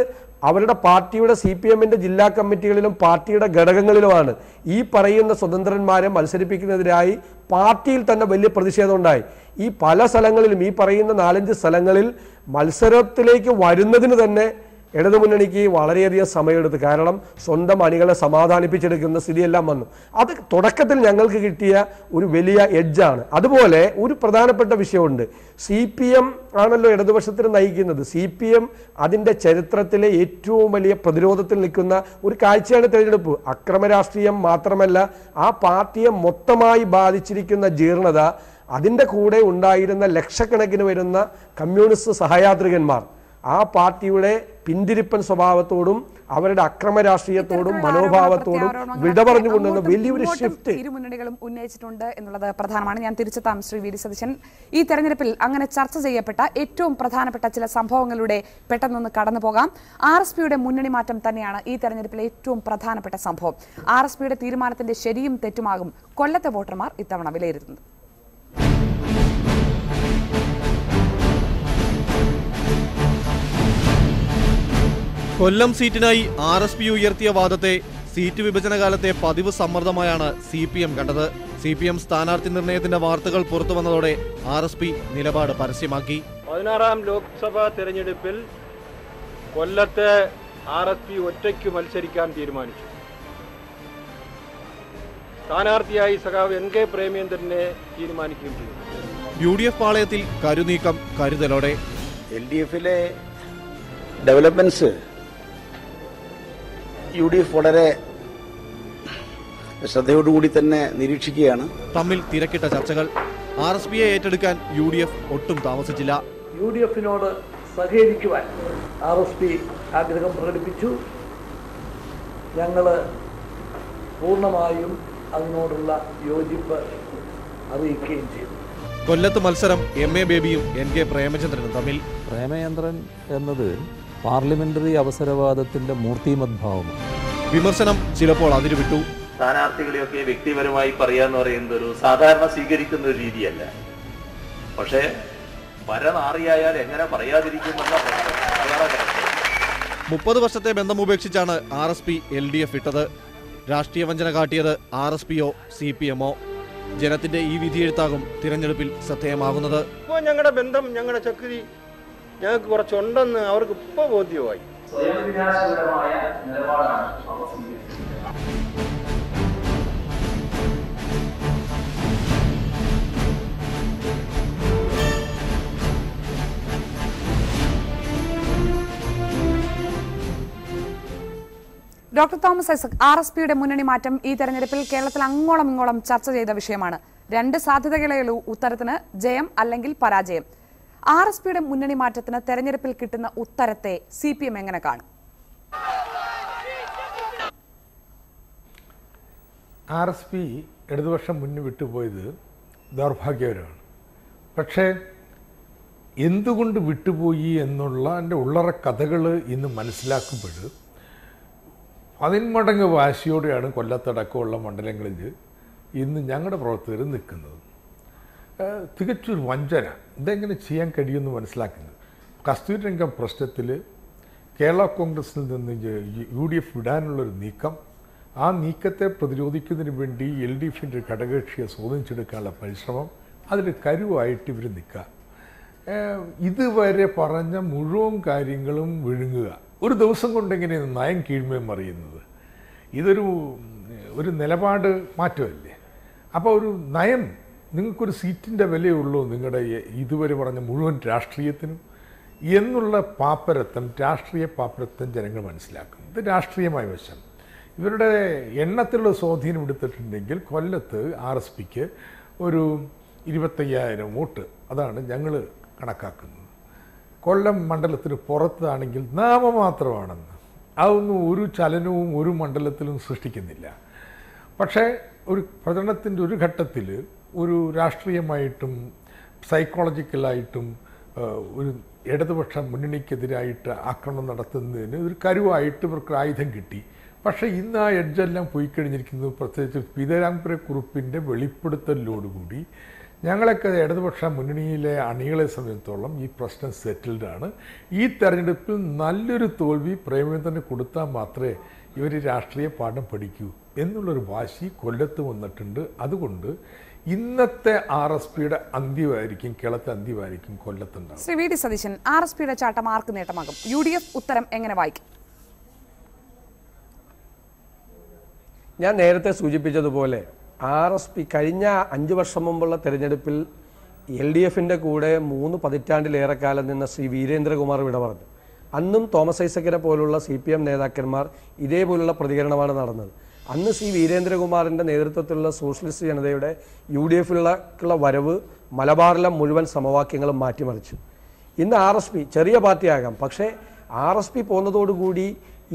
അവരുടെ പാർട്ടിയുടെ CPMന്റെ ജില്ലാ കമ്മിറ്റികളിലും പാർട്ടിയുടെ ഘടകങ്ങളിലുമാണ്. ഈ പറയുന്ന സ്വതന്ത്രന്മാരെ മത്സരിപ്പിക്കുന്നതിനായി പാർട്ടിയിൽ തന്നെ വലിയ പ്രതിഷേധം ഉണ്ടായി. ഈ പല സ്ഥലങ്ങളിലും, ഈ പറയുന്ന 4-5 സ്ഥലങ്ങളിൽ മത്സരത്തിലേക്ക് വരുന്നതിന് തന്നെ ഇടതുമുന്നണിക്ക് വളരെയധികം സമയമെടുത്തു. കാരണം സ്വന്തം അണികളെ സമാധാനിപ്പിച്ചെടുക്കുന്ന സ്ഥിതിയെല്ലാം വന്നു. അത് തുടക്കത്തിൽ ഞങ്ങൾക്ക് കിട്ടിയ ഒരു വലിയ എഡ്ജാണ്. അതുപോലെ ഒരു പ്രധാനപ്പെട്ട വിഷയമുണ്ട്. CPM ആണല്ലോ ഇടതുപക്ഷത്തിന് നയിക്കുന്നത്. CPM അതിൻ്റെ ചരിത്രത്തിലെ ഏറ്റവും വലിയ പ്രതിരോധത്തിൽ നിൽക്കുന്ന ഒരു കാഴ്ചയാണ് തെരഞ്ഞെടുപ്പ്. അക്രമ രാഷ്ട്രീയം മാത്രമല്ല, ആ പാർട്ടിയെ മൊത്തമായി ബാധിച്ചിരിക്കുന്ന ജീർണത, അതിൻ്റെ കൂടെ ഉണ്ടായിരുന്ന ലക്ഷക്കണക്കിന് വരുന്ന കമ്മ്യൂണിസ്റ്റ് സഹയാത്രികന്മാർ ആ പാർട്ടിയുടെ പിന്തിരിപ്പൻ സ്വഭാവത്തോടും അവരുടെ അക്രമ രാഷ്ട്രീയത്തോടും മനോഭാവത്തോടും വിട പറഞ്ഞുകൊണ്ടുവന്ന വലിയൊരു ഷിഫ്റ്റ് ഇരു മുന്നണികളും ഉന്നയിച്ചിട്ടുണ്ട് എന്നുള്ളത് പ്രധാനമാണ്. ഞാൻ തിരിച്ചെത്താം ശ്രീ വി ഡി സതീശൻ. ഈ തെരഞ്ഞെടുപ്പിൽ അങ്ങനെ ചർച്ച ചെയ്യപ്പെട്ട ഏറ്റവും പ്രധാനപ്പെട്ട ചില സംഭവങ്ങളുടെ പെട്ടെന്നൊന്ന് കടന്നു പോകാം. RSPയുടെ മുന്നണി മാറ്റം തന്നെയാണ് ഈ തെരഞ്ഞെടുപ്പിലെ ഏറ്റവും പ്രധാനപ്പെട്ട സംഭവം. RSPയുടെ തീരുമാനത്തിന്റെ ശരിയും തെറ്റുമാകും കൊല്ലത്തെ വോട്ടർമാർ ഇത്തവണ വിലയിരുത്തുന്നത്. കൊല്ലം സീറ്റിനായി RSP ഉയർത്തിയ വാദത്തെ സീറ്റ് വിഭജന കാലത്തെ പതിവ് സമ്മർദ്ദമായാണ് CPM കണ്ടത്. CPM സ്ഥാനാർത്ഥി നിർണയത്തിന്റെ വാർത്തകൾ പുറത്തു വന്നതോടെ RSP നിലപാട് പരസ്യമാക്കി. 16ാം ലോക്സഭാ തെരഞ്ഞെടുപ്പിൽ കൊല്ലത്തെ RSP ഒറ്റയ്ക്ക് മത്സരിക്കാൻ തീരുമാനിച്ചു. സ്ഥാനാർത്ഥിയായി സഖാവ് NK പ്രേമേന്ദ്രനെ തീരുമാനിക്കുകയും ചെയ്തു. UDF പാളയത്തിൽ കരുനീക്കം കരുതലോടെ. LDFിലെ ഡെവലപ്മെന്റ്സ് UDF വളരെ ശ്രദ്ധയോടുകൂടി തന്നെ നിരീക്ഷിക്കുകയാണ്. തമ്മിൽ തിരക്കിട്ട ചർച്ചകൾ. RSPയെ ഏറ്റെടുക്കാൻ UDF ഒട്ടും താമസിച്ചില്ല. UDFനോട് സഹകരിക്കുവാൻ RSP ആഗ്രഹം പ്രകടിപ്പിച്ചു. ഞങ്ങൾ പൂർണ്ണമായും അതിനോടുള്ള യോജിപ്പ് അറിയിക്കുകയും ചെയ്തു. കൊല്ലത്ത് മത്സരം MA ബേബിയും NK പ്രേമചന്ദ്രനും തമ്മിൽ. പ്രേമചന്ദ്രൻ എന്നത് പാർലമെന്ററി അവസരവാദത്തിന്റെ മൂർത്തിമദ്ഭാവമാണ്. വിമർശനം ചിലപ്പോൾ അതിരുവിട്ടു. സ്ഥാനാർത്ഥികളെയൊക്കെ വ്യക്തിപരമായി പറയാന്ന് പറയുന്നത് ഒരു സാധാരണ സ്വീകരിക്കുന്ന ഒരു രീതിയല്ല. പക്ഷേ പരനാറിയായാൽ എങ്ങനെ പറയാതിരിക്കുമെന്ന 30 വർഷത്തെ ബന്ധം ഉപേക്ഷിച്ചാണ് RSP LDF ഇട്ടത്. രാഷ്ട്രീയ വഞ്ചന കാട്ടിയത് RSPയോ CPMോ? ജനത്തിന്റെ ഈ വിധിയെഴുത്താകും തിരഞ്ഞെടുപ്പിൽ ശ്രദ്ധേയമാകുന്നത്. ഇപ്പോൾ ഞങ്ങളുടെ ബന്ധം, ഞങ്ങളുടെ ശക്തി ഞങ്ങൾക്ക് കുറച്ചുണ്ടെന്ന് അവർക്ക് ഇപ്പോൾ ബോധ്യമായി. ഡോക്ടർ തോമസ് ഐസക്, RSPയുടെ മുന്നണി മാറ്റം ഈ തെരഞ്ഞെടുപ്പിൽ കേരളത്തിൽ അങ്ങോളം ഇങ്ങോളം ചർച്ച ചെയ്ത വിഷയമാണ്. 2 സാധ്യതകളേ ഉള്ളൂ ഉത്തരത്തിന്, ജയം അല്ലെങ്കിൽ പരാജയം. RSPയുടെ മുന്നണി മാറ്റത്തിന് തെരഞ്ഞെടുപ്പിൽ കിട്ടുന്ന ഉത്തരത്തെ CPM എങ്ങനെ കാണും? RSP ഇടതുപക്ഷം മുന്നിൽ വിട്ടുപോയത് ദൗർഭാഗ്യകരമാണ്. പക്ഷേ എന്തുകൊണ്ട് വിട്ടുപോയി എന്നുള്ള എൻ്റെ ഉള്ളറ കഥകൾ ഇന്ന് മനസ്സിലാക്കുമ്പോൾ 10 മടങ്ങ് വാശിയോടെയാണ് കൊല്ലത്തടക്കമുള്ള മണ്ഡലങ്ങളിൽ ഇന്ന് ഞങ്ങളുടെ പ്രവർത്തകർ നിൽക്കുന്നത്. തികച്ചൊരു വഞ്ചന. ഇതെങ്ങനെ ചെയ്യാൻ കഴിയുമെന്ന് മനസ്സിലാക്കുന്നത്. കസ്തൂരിരംഗം പ്രശ്നത്തിൽ കേരള കോൺഗ്രസിൽ നിന്ന് UDF വിടാനുള്ളൊരു നീക്കം, ആ നീക്കത്തെ പ്രതിരോധിക്കുന്നതിന് വേണ്ടി LDFിൻ്റെ ഘടകകക്ഷിയെ സ്വാധീനിച്ചെടുക്കാനുള്ള പരിശ്രമം, അതിൽ കരുവായിട്ട് ഇവർ നിൽക്കുക. ഇതുവരെ പറഞ്ഞ മുഴുവൻ കാര്യങ്ങളും വിഴുങ്ങുക. ഒരു ദിവസം കൊണ്ടെങ്ങനെയാണ് നയം കീഴ്മയും അറിയുന്നത്? ഒരു നിലപാട് മാറ്റമല്ലേ? അപ്പോൾ ഒരു നയം, നിങ്ങൾക്കൊരു സീറ്റിൻ്റെ വിലയുള്ളൂ നിങ്ങളുടെ ഇതുവരെ പറഞ്ഞ മുഴുവൻ രാഷ്ട്രീയത്തിനും എന്നുള്ള പാപ്പരത്വം, രാഷ്ട്രീയ പാപ്പരത്വം ജനങ്ങൾ മനസ്സിലാക്കും. ഇത് രാഷ്ട്രീയമായ വശം. ഇവരുടെ എണ്ണത്തിലുള്ള സ്വാധീനം എടുത്തിട്ടുണ്ടെങ്കിൽ കൊല്ലത്ത് RSPക്ക് ഒരു 25,000 വോട്ട്, അതാണ് ഞങ്ങൾ കണക്കാക്കുന്നത്. കൊല്ലം മണ്ഡലത്തിന് പുറത്താണെങ്കിൽ നാമമാത്രമാണെന്ന്, അതൊന്നും ഒരു ചലനവും ഒരു മണ്ഡലത്തിലും സൃഷ്ടിക്കുന്നില്ല. പക്ഷേ ഒരു പ്രചരണത്തിൻ്റെ ഒരു ഘട്ടത്തിൽ ഒരു രാഷ്ട്രീയമായിട്ടും സൈക്കോളജിക്കലായിട്ടും ഒരു ഇടതുപക്ഷ മുന്നണിക്കെതിരായിട്ട് ആക്രമണം നടത്തുന്നതിന് ഒരു കരുവായിട്ട് ഇവർക്ക് ആയുധം കിട്ടി. പക്ഷേ ഇന്ന് ആ എഡ്ജെല്ലാം പോയി കഴിഞ്ഞിരിക്കുന്നത്, പ്രത്യേകിച്ച് പീതാംബരക്കുറുപ്പിൻ്റെ വെളിപ്പെടുത്തലിനോടുകൂടി ഞങ്ങളൊക്കെ ഇടതുപക്ഷ മുന്നണിയിലെ അണികളെ സംബന്ധിച്ചിടത്തോളം ഈ പ്രശ്നം സെറ്റിൽഡാണ്. ഈ തെരഞ്ഞെടുപ്പിൽ നല്ലൊരു തോൽവി പ്രേമചന്ദ്രന് കൊടുത്താൽ മാത്രമേ ഇവർ രാഷ്ട്രീയ പാഠം പഠിക്കൂ എന്നുള്ളൊരു വാശി കൊല്ലത്ത് വന്നിട്ടുണ്ട്. അതുകൊണ്ട് ഇന്നത്തെ RSPയുടെ അന്ത്യമായിരിക്കും, കേരളത്തെ അന്ത്യമായിരിക്കും കൊല്ലത്തുണ്ടാവും. ശ്രീ VD സതീശൻ, RSPയുടെ ചാട്ടം ആർക്ക് നേട്ടമാകും? UDF ഉത്തരം എങ്ങനെ വായിക്കും? ഞാൻ നേരത്തെ സൂചിപ്പിച്ചതുപോലെ RSP കഴിഞ്ഞ 5 വർഷം മുമ്പുള്ള തെരഞ്ഞെടുപ്പിൽ LDFിൻ്റെ കൂടെ 3 പതിറ്റാണ്ടിലേറെ കാലം നിന്ന ശ്രീ വീരേന്ദ്രകുമാർ വിട പറഞ്ഞു. അന്നും തോമസ് ഐസക്കിനെ പോലുള്ള CPM നേതാക്കന്മാർ ഇതേപോലുള്ള പ്രതികരണമാണ് നടന്നത്. അന്ന് ശ്രീ വീരേന്ദ്രകുമാറിൻ്റെ നേതൃത്വത്തിലുള്ള സോഷ്യലിസ്റ്റ് ജനതയുടെ UDFിലുള്ള വരവ് മലബാറിലെ മുഴുവൻ സമവാക്യങ്ങളും മാറ്റിമറിച്ചു. ഇന്ന് RSP ചെറിയ പാർട്ടിയാകാം, പക്ഷേ RSP പോകുന്നതോടുകൂടി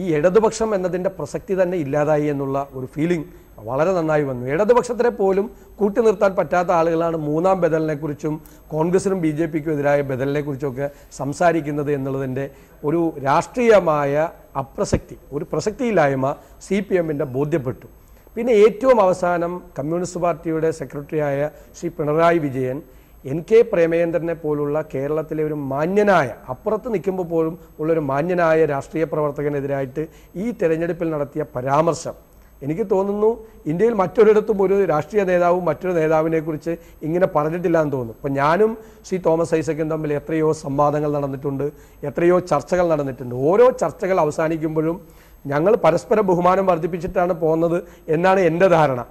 ഈ ഇടതുപക്ഷം എന്നതിൻ്റെ പ്രസക്തി തന്നെ ഇല്ലാതായി എന്നുള്ള ഒരു ഫീലിംഗ് വളരെ നന്നായി വന്നു. ഇടതുപക്ഷത്തിനെ പോലും കൂട്ടി നിർത്താൻ പറ്റാത്ത ആളുകളാണ് മൂന്നാം ബദലിനെക്കുറിച്ചും കോൺഗ്രസിനും BJPക്കും എതിരായ ബദലിനെക്കുറിച്ചൊക്കെ സംസാരിക്കുന്നത് എന്നുള്ളതിൻ്റെ ഒരു രാഷ്ട്രീയമായ അപ്രസക്തി, ഒരു പ്രസക്തിയില്ലായ്മ CPMൻ്റെ ബോധ്യപ്പെട്ടു. പിന്നെ ഏറ്റവും അവസാനം കമ്മ്യൂണിസ്റ്റ് പാർട്ടിയുടെ സെക്രട്ടറിയായ ശ്രീ പിണറായി വിജയൻ NK പ്രേമചന്ദ്രനെ പോലുള്ള കേരളത്തിലെ ഒരു മാന്യനായ, അപ്പുറത്ത് നിൽക്കുമ്പോൾ പോലും ഉള്ളൊരു മാന്യനായ രാഷ്ട്രീയ പ്രവർത്തകനെതിരായിട്ട് ഈ തെരഞ്ഞെടുപ്പിൽ നടത്തിയ പരാമർശം, എനിക്ക് തോന്നുന്നു ഇന്ത്യയിൽ മറ്റൊരിടത്തും ഒരു രാഷ്ട്രീയ നേതാവും മറ്റൊരു നേതാവിനെക്കുറിച്ച് ഇങ്ങനെ പറഞ്ഞിട്ടില്ല എന്ന് തോന്നുന്നു. അപ്പം ഞാനും ശ്രീ തോമസ് ഐസക്കും തമ്മിൽ എത്രയോ സംവാദങ്ങൾ നടന്നിട്ടുണ്ട്, എത്രയോ ചർച്ചകൾ നടന്നിട്ടുണ്ട്. ഓരോ ചർച്ചകൾ അവസാനിക്കുമ്പോഴും ഞങ്ങൾ പരസ്പര ബഹുമാനം വർദ്ധിപ്പിച്ചിട്ടാണ് പോകുന്നത് എന്നാണ് എൻ്റെ ധാരണ.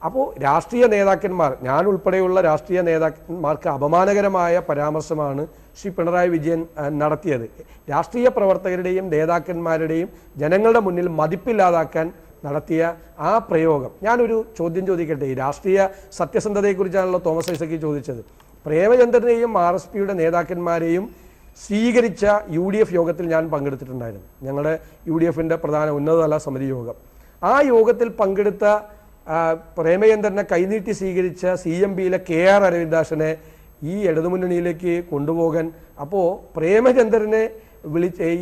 അപ്പോൾ രാഷ്ട്രീയ നേതാക്കന്മാർ, ഞാൻ ഉൾപ്പെടെയുള്ള രാഷ്ട്രീയ നേതാക്കന്മാർക്ക് അപമാനകരമായ പരാമർശമാണ് ശ്രീ പിണറായി വിജയൻ നടത്തിയത്. രാഷ്ട്രീയ പ്രവർത്തകരുടെയും നേതാക്കന്മാരുടെയും ജനങ്ങളുടെ മുന്നിൽ മതിപ്പില്ലാതാക്കാൻ നടത്തിയ ആ പ്രയോഗം. ഞാനൊരു ചോദ്യം ചോദിക്കട്ടെ. ഈ രാഷ്ട്രീയ സത്യസന്ധതയെക്കുറിച്ചാണല്ലോ തോമസ് ഐസക് ചോദിച്ചത്. പ്രേമചന്ദ്രനെയും RSPയുടെ നേതാക്കന്മാരെയും സ്വീകരിച്ച UDF യോഗത്തിൽ ഞാൻ പങ്കെടുത്തിട്ടുണ്ടായിരുന്നു. ഞങ്ങളുടെ UDFിൻ്റെ പ്രധാന ഉന്നതതല സമിതി യോഗം. ആ യോഗത്തിൽ പങ്കെടുത്ത പ്രേമചന്ദ്രനെ കൈനീട്ടി സ്വീകരിച്ച CMBയിലെ KR അരവിന്ദാക്ഷനെ ഈ ഇടതുമുന്നണിയിലേക്ക് കൊണ്ടുപോകാൻ, അപ്പോൾ പ്രേമചന്ദ്രനെ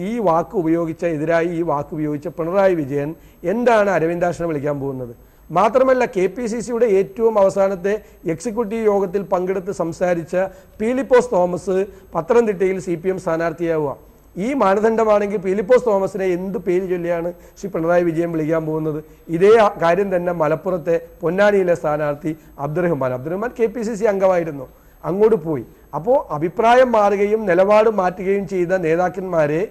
ഈ വാക്ക് ഉപയോഗിച്ച, എതിരായി ഈ വാക്ക് ഉപയോഗിച്ച പിണറായി വിജയൻ എന്താണ് അരവിന്ദാക്ഷനെ വിളിക്കാൻ പോകുന്നത്? മാത്രമല്ല KPCCയുടെ ഏറ്റവും അവസാനത്തെ എക്സിക്യൂട്ടീവ് യോഗത്തിൽ പങ്കെടുത്ത് സംസാരിച്ച പീലിപ്പോസ് തോമസ് പത്തനംതിട്ടയിൽ CPM സ്ഥാനാർത്ഥിയാവുക. ഈ മാനദണ്ഡമാണെങ്കിൽ പീലിപ്പോസ് തോമസിനെ എന്ത് പേര് ചൊല്ലിയാണ് ശ്രീ പിണറായി വിജയൻ വിളിക്കാൻ പോകുന്നത്? ഇതേ കാര്യം തന്നെ മലപ്പുറത്തെ പൊന്നാനിയിലെ സ്ഥാനാർത്ഥി അബ്ദുറഹ്മാൻ KPCC അംഗമായിരുന്നു, അങ്ങോട്ട് പോയി. അപ്പോൾ അഭിപ്രായം മാറുകയും നിലപാട് മാറ്റുകയും ചെയ്ത നേതാക്കന്മാരെ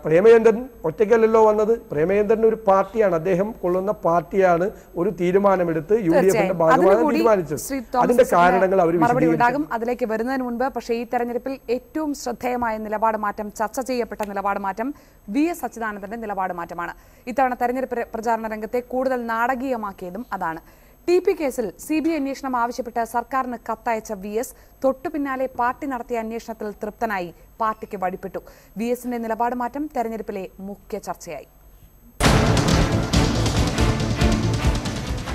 പ്രേമചന്ദ്രൻ ഒറ്റയ്ക്കല്ലല്ലോ വന്നത്. പ്രേമചന്ദ്രൻ ഒരു പാർട്ടിയാണ്, അദ്ദേഹം കൊള്ളുന്ന പാർട്ടിയാണ് ഒരു തീരുമാനമെടുത്ത് UDFന്റെ ഭാഗമായി തീരുമാനിച്ചത്. അതിന്റെ കാരണങ്ങൾ അവർ ഉണ്ടാകും. അതിലേക്ക് വരുന്നതിന് മുൻപ് പക്ഷേ ഈ തെരഞ്ഞെടുപ്പിൽ ഏറ്റവും ശ്രദ്ധേയമായ നിലപാട് മാറ്റം, ചർച്ച ചെയ്യപ്പെട്ട നിലപാട് മാറ്റം VS അച്യുതാനന്ദന്റെ നിലപാട് മാറ്റമാണ്. ഇത്തവണ തെരഞ്ഞെടുപ്പ് പ്രചാരണ രംഗത്തെ കൂടുതൽ നാടകീയമാക്കിയതും അതാണ്. TP കേസിൽ CBI അന്വേഷണം ആവശ്യപ്പെട്ട് സർക്കാരിന് കത്തയച്ച VS തൊട്ടു പിന്നാലെ പാർട്ടി നടത്തിയ അന്വേഷണത്തിൽ തൃപ്തനായി പാർട്ടിക്ക് വഴിപ്പെട്ടു. VSന്റെ നിലപാട് മാറ്റം തെരഞ്ഞെടുപ്പിലെ മുഖ്യ ചർച്ചയായി.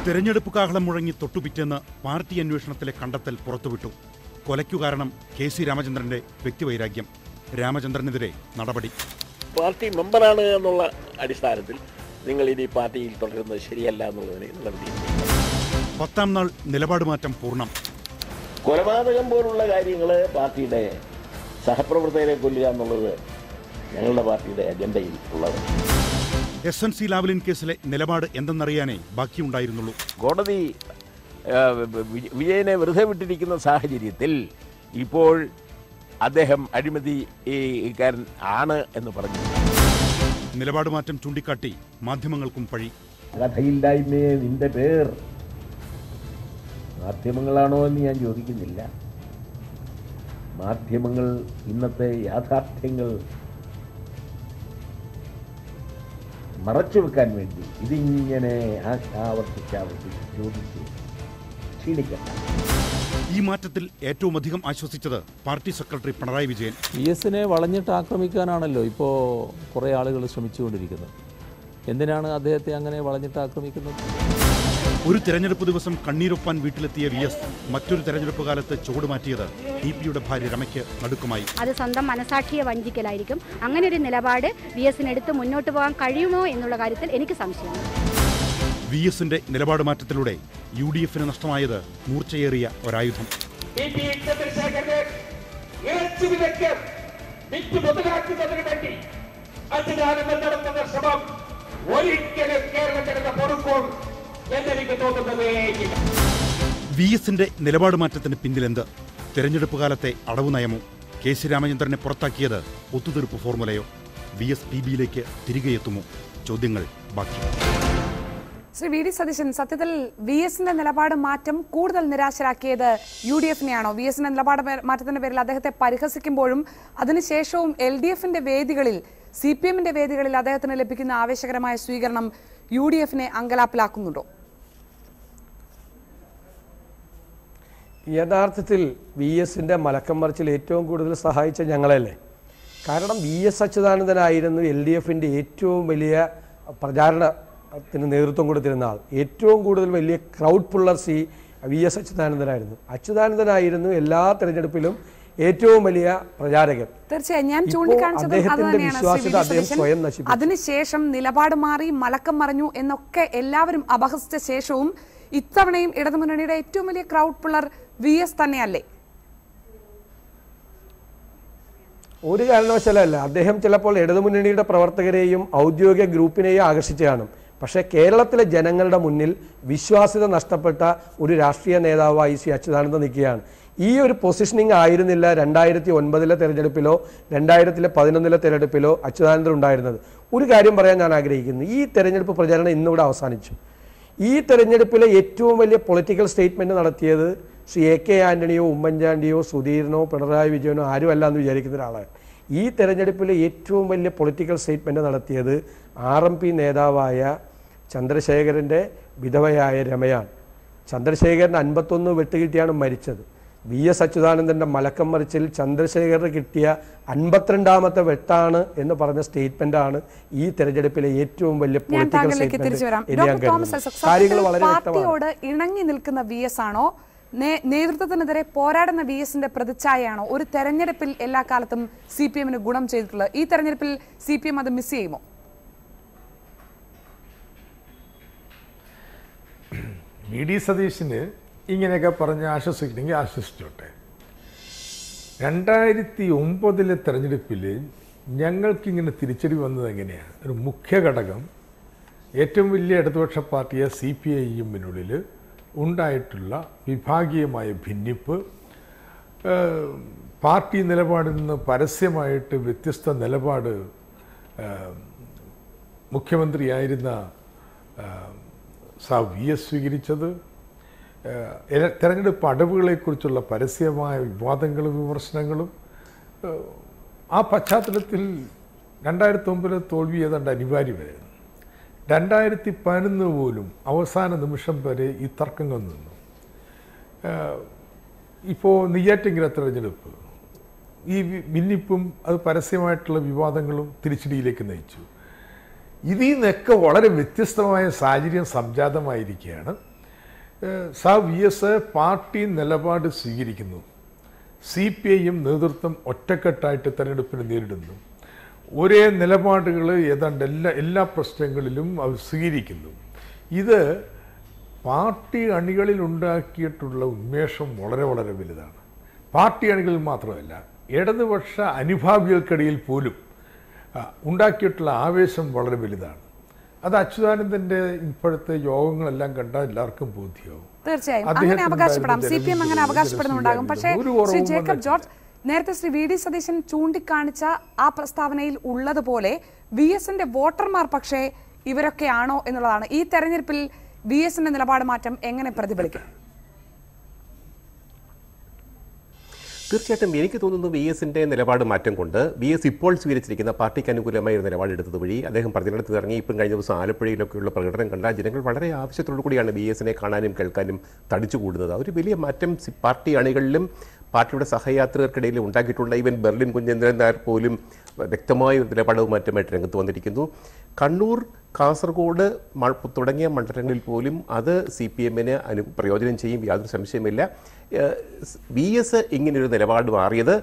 തെരഞ്ഞെടുപ്പ് കാഹളം മുഴങ്ങി തൊട്ടുപിറ്റെന്ന് പാർട്ടി അന്വേഷണത്തിലെ കണ്ടെത്തൽ പുറത്തുവിട്ടു. കൊലയ്ക്കു കാരണം KC രാമചന്ദ്രന്റെ വ്യക്തിവൈരാഗ്യം. രാമചന്ദ്രനെതിരെ നടപടി. പാർട്ടി മെമ്പറാണ് എന്നുള്ള അടിസ്ഥാനത്തിൽ നിങ്ങൾ ഇനി പാർട്ടിയിൽ തുടരുന്നത് ശരിയല്ല എന്നുള്ളതിനെ 10ാം നാൾ നിലപാട് മാറ്റം പൂർണ്ണം. കൊലപാതകം പോലുള്ള കാര്യങ്ങൾ പാർട്ടിയുടെ സഹപ്രവർത്തകരെ കൊല്ലുക എന്നുള്ളത് ഞങ്ങളുടെ പാർട്ടിയുടെ അജണ്ടയിൽ ഉള്ളത്. SNC ലാവ്ലിൻ കേസിലെ നിലപാട് എന്തെന്നറിയാനേ ബാക്കിയുണ്ടായിരുന്നുള്ളൂ. കോടതി വിജയനെ വെറുതെ വിട്ടിരിക്കുന്ന സാഹചര്യത്തിൽ ഇപ്പോൾ അദ്ദേഹം അഴിമതിക്കാരൻ ആണ് എന്ന് പറഞ്ഞു. നിലപാട് മാറ്റം ചൂണ്ടിക്കാട്ടി മാധ്യമങ്ങൾക്കും പഴി. കഥയില്ലായ്മയെ നിന്റെ പേർ മാധ്യമങ്ങളാണോ എന്ന് ഞാൻ ചോദിക്കുന്നില്ല. മാധ്യമങ്ങൾ ഇന്നത്തെ യാഥാർത്ഥ്യങ്ങൾ മറച്ചു വെക്കാൻ വേണ്ടി ഇതിങ്ങനെ ആവർത്തിച്ച് ചോദിച്ച് ക്ഷീണിക്കണ്ട. ഈ മാറ്റത്തിൽ ഏറ്റവും അധികം ആശ്വസിച്ചത് പാർട്ടി സെക്രട്ടറി പിണറായി വിജയൻ. VSനെ വളഞ്ഞിട്ട് ആക്രമിക്കാനാണല്ലോ ഇപ്പോൾ കുറേ ആളുകൾ ശ്രമിച്ചുകൊണ്ടിരിക്കുന്നത്. എന്തിനാണ് അദ്ദേഹത്തെ അങ്ങനെ വളഞ്ഞിട്ട് ആക്രമിക്കുന്നത്? ഒരു തെരഞ്ഞെടുപ്പ് ദിവസം കണ്ണീരൊപ്പാൻ വീട്ടിലെത്തിയ VS മറ്റൊരു തെരഞ്ഞെടുപ്പ് കാലത്ത് ചുവടുമാറ്റിയത് TPയുടെ ഭാര്യ രമയ്ക്ക് നടുക്കമായി. അത് സ്വന്തം മനസാക്ഷിയെ വഞ്ചിക്കലായിരിക്കും. അങ്ങനെ ഒരു നിലപാട് VSനെടുത്ത് മുന്നോട്ട് പോകാൻ കഴിയുമോ എന്നുള്ള കാര്യത്തിൽ എനിക്ക് സംശയമാണ്. VSന്റെ നിലപാട് മാറ്റത്തിലൂടെ UDFന് നഷ്ടമായത് മൂർച്ചയേറിയ ഒരായുധം. VSന്റെ നിലപാട് മാറ്റത്തിന് പിന്നിലെന്ത്? തെരഞ്ഞെടുപ്പ് കാലത്തെ അടവു നയമോ? KC രാമചന്ദ്രനെ പുറത്താക്കിയത് ഒത്തുതീർപ്പ് ഫോർമുലയോ? VS PBയിലേക്ക് തിരികെ എത്തുമോ? ചോദ്യങ്ങൾ ബാക്കി. ശ്രീ VD സതീശൻ, സത്യത്തിൽ VSന്റെ നിലപാട് മാറ്റം കൂടുതൽ നിരാശരാക്കിയത് UDFനെയാണോ? VSന്റെ നിലപാട് മാറ്റത്തിന്റെ പേരിൽ അദ്ദേഹത്തെ പരിഹസിക്കുമ്പോഴും അതിനുശേഷവും LDFന്റെ വേദികളിൽ, CPMന്റെ വേദികളിൽ അദ്ദേഹത്തിന് ലഭിക്കുന്ന ആവേശകരമായ സ്വീകരണം UDFനെ അങ്കലാപ്പിലാക്കുന്നുണ്ടോ? യഥാർത്ഥത്തിൽ VSന്റെ മലക്കം മറിച്ചിൽ ഏറ്റവും കൂടുതൽ സഹായിച്ച ഞങ്ങളല്ലേ. കാരണം VS അച്യുതാനന്ദനായിരുന്നു LDFന്റെ ഏറ്റവും വലിയ പ്രചാരണത്തിന് നേതൃത്വം കൊടുത്തിരുന്ന ആൾ. ഏറ്റവും കൂടുതൽ വലിയ ക്രൗഡ് പുള്ളർ VS അച്യുതാനന്ദനായിരുന്നു. അച്യുതാനന്ദനായിരുന്നു എല്ലാ തെരഞ്ഞെടുപ്പിലും ഏറ്റവും വലിയ പ്രചാരകൻ. തീർച്ചയായും ഞാൻ ചൂണ്ടിക്കാണിച്ചത് അതിനുശേഷം നിലപാട് മാറി മലക്കം മറിഞ്ഞു എന്നൊക്കെ എല്ലാവരും അപഹസിച്ച ശേഷവും ഇത്തവണയും ഇടതുമുന്നണിയുടെ ഏറ്റവും വലിയ ക്രൗഡ് പുള്ളർ VS തന്നെയല്ലേ? ഒരു കാരണവശാലല്ല. അദ്ദേഹം ചിലപ്പോൾ ഇടതുമുന്നണിയുടെ പ്രവർത്തകരെയും ഔദ്യോഗിക ഗ്രൂപ്പിനെയും ആകർഷിച്ചു കാണും. പക്ഷേ കേരളത്തിലെ ജനങ്ങളുടെ മുന്നിൽ വിശ്വാസ്യത നഷ്ടപ്പെട്ട ഒരു രാഷ്ട്രീയ നേതാവായി ശ്രീ അച്യുതാനന്ദൻ നിൽക്കുകയാണ്. ഈ ഒരു പൊസിഷനിങ് ആയിരുന്നില്ല 2009 തെരഞ്ഞെടുപ്പിലോ 2011 തെരഞ്ഞെടുപ്പിലോ അച്യുതാനന്ദൻ ഉണ്ടായിരുന്നത്. ഒരു കാര്യം പറയാൻ ഞാൻ ആഗ്രഹിക്കുന്നു. ഈ തെരഞ്ഞെടുപ്പ് പ്രചാരണം ഇന്നിവിടെ അവസാനിച്ചു. ഈ തെരഞ്ഞെടുപ്പിലെ ഏറ്റവും വലിയ പൊളിറ്റിക്കൽ സ്റ്റേറ്റ്മെൻറ്റ് നടത്തിയത് ശ്രീ AK ആൻ്റണിയോ ഉമ്മൻചാണ്ടിയോ സുധീരനോ പിണറായി വിജയനോ ആരുമല്ല എന്ന് വിചാരിക്കുന്ന ഒരാളാണ്. ഈ തെരഞ്ഞെടുപ്പിലെ ഏറ്റവും വലിയ പൊളിറ്റിക്കൽ സ്റ്റേറ്റ്മെൻറ്റ് നടത്തിയത് RMP നേതാവായ ചന്ദ്രശേഖരൻ്റെ വിധവയായ രമയാണ്. ചന്ദ്രശേഖരന് 51 വെട്ടുകിട്ടിയാണ് മരിച്ചത്. VS അച്യുതാനന്ദൻ്റെ മലക്കം മറിച്ചിൽ ചന്ദ്രശേഖരന് കിട്ടിയ 52ാമത്തെ വെട്ടാണ് എന്ന് പറഞ്ഞ സ്റ്റേറ്റ്മെന്റാണ് ഈ തെരഞ്ഞെടുപ്പിലെ ഏറ്റവും വലിയ പൊളിറ്റിക്കൽ സ്റ്റേറ്റ്മെന്റ്. കാര്യങ്ങൾ വളരെ പാർട്ടിയോട് ഇണങ്ങി നിൽക്കുന്ന VS ആണോ, നേതൃത്വത്തിനെതിരെ പോരാടുന്ന VSന്റെ പ്രതിച്ഛായയാണോ ഒരു തെരഞ്ഞെടുപ്പിൽ എല്ലാ കാലത്തും CPMന് ഗുണം ചെയ്തിട്ടുള്ളത്? ഈ തെരഞ്ഞെടുപ്പിൽ CPM അത് മിസ് ചെയ്യുമോ? VD സതീശന് ഇങ്ങനെയൊക്കെ പറഞ്ഞ് ആശ്വസിക്കണമെങ്കിൽ ആശ്വസിച്ചോട്ടെ. 2009 തെരഞ്ഞെടുപ്പിൽ ഞങ്ങൾക്കിങ്ങനെ തിരിച്ചടി വന്നത് എങ്ങനെയാണ്? ഒരു മുഖ്യ ഘടകം ഏറ്റവും വലിയ ഇടതുപക്ഷ പാർട്ടിയെ CPIഎമ്മിനുള്ളിൽ ഉണ്ടായിട്ടുള്ള വിഭാഗീയമായ ഭിന്നിപ്പ്, പാർട്ടി നിലപാടിൽ നിന്ന് പരസ്യമായിട്ട് വ്യത്യസ്ത നിലപാട് മുഖ്യമന്ത്രിയായിരുന്ന VS സ്വീകരിച്ചത്, തെരഞ്ഞെടുപ്പ് അടവുകളെക്കുറിച്ചുള്ള പരസ്യമായ വിവാദങ്ങളും വിമർശനങ്ങളും, ആ പശ്ചാത്തലത്തിൽ 2009 തോൽവി ഏതാണ്ട് അനിവാര്യമായിരുന്നു. 2011 പോലും അവസാന നിമിഷം വരെ ഈ തർക്കങ്ങൾ നിന്നു. ഇപ്പോൾ നെയ്യാറ്റിൻകര തെരഞ്ഞെടുപ്പ്, ഈ ഭിന്നിപ്പും അത് പരസ്യമായിട്ടുള്ള വിവാദങ്ങളും തിരിച്ചടിയിലേക്ക് നയിച്ചു. ഇതിൽ നിന്നൊക്കെ വളരെ വ്യത്യസ്തമായ സാഹചര്യം സംജാതമായിരിക്കുകയാണ്. VS പാർട്ടി നിലപാട് സ്വീകരിക്കുന്നു. CPIM നേതൃത്വം ഒറ്റക്കെട്ടായിട്ട് തെരഞ്ഞെടുപ്പിനെ നേരിടുന്നു. ഒരേ നിലപാടുകൾ ഏതാണ്ട് എല്ലാ പ്രശ്നങ്ങളിലും അവർ സ്വീകരിക്കുന്നു. ഇത് പാർട്ടി അണികളിൽ ഉണ്ടാക്കിയിട്ടുള്ള ഉന്മേഷം വളരെ വളരെ വലുതാണ്. പാർട്ടി അണികളിൽ മാത്രമല്ല, ഇടതുപക്ഷ അനുഭാവികൾക്കിടയിൽ പോലും ഉണ്ടാക്കിയിട്ടുള്ള ആവേശം വളരെ വലുതാണ്. അത് അച്യുതാനന്ദന്റെ ഇപ്പോഴത്തെ യോഗങ്ങളെല്ലാം കണ്ടാൽ എല്ലാവർക്കും ബോധ്യമാവും. തീർച്ചയായും അങ്ങനെ അവകാശപ്പെടാം, CPM അങ്ങനെ അവകാശപ്പെടുന്നുണ്ടാകും. പക്ഷേ ശ്രീ ജേക്കബ് ജോർജ്, നേരത്തെ ശ്രീ VD സതീശൻ ചൂണ്ടിക്കാണിച്ച ആ പ്രസ്താവനയിൽ ഉള്ളതുപോലെ VSന്റെ വോട്ടർമാർ പക്ഷേ ഇവരൊക്കെയാണോ എന്നുള്ളതാണ്. ഈ തെരഞ്ഞെടുപ്പിൽ VSന്റെ നിലപാട് മാറ്റം എങ്ങനെ പ്രതിഫലിക്കും? തീർച്ചയായിട്ടും എനിക്ക് തോന്നുന്നു VSന്റെ നിലപാട് മാറ്റം കൊണ്ട് VS ഇപ്പോൾ സ്വീകരിച്ചിരിക്കുന്ന പാർട്ടിക്ക് അനുകൂലമായ ഒരു നിലപാടെടുത്തത് വഴി അദ്ദേഹം പ്രചരണത്തിൽ ഇറങ്ങി ഇപ്പം കഴിഞ്ഞ ദിവസം ആലപ്പുഴയിലൊക്കെയുള്ള പ്രകടനം കണ്ടാൽ ജനങ്ങൾ വളരെ ആവശ്യത്തോടു കൂടിയാണ് VSനെ കാണാനും കേൾക്കാനും തടിച്ചുകൂടുന്നത്. ഒരു വലിയ മാറ്റം പാർട്ടി അണികളിലും പാർട്ടിയുടെ സഹയാത്രികർക്കിടയിൽ ഉണ്ടാക്കിയിട്ടുള്ള ഈവൻ ബെർലിൻ കുഞ്ഞേന്ദ്രൻ നായർ പോലും വ്യക്തമായ ഒരു നിലപാട് മാറ്റമായിട്ട് രംഗത്ത് വന്നിരിക്കുന്നു. കണ്ണൂർ, കാസർഗോഡ് തുടങ്ങിയ മണ്ഡലങ്ങളിൽ പോലും അത് CPMന് പ്രയോജനം ചെയ്യും, യാതൊരു സംശയമില്ല. VS ഇങ്ങനെയൊരു നിലപാട് മാറിയത്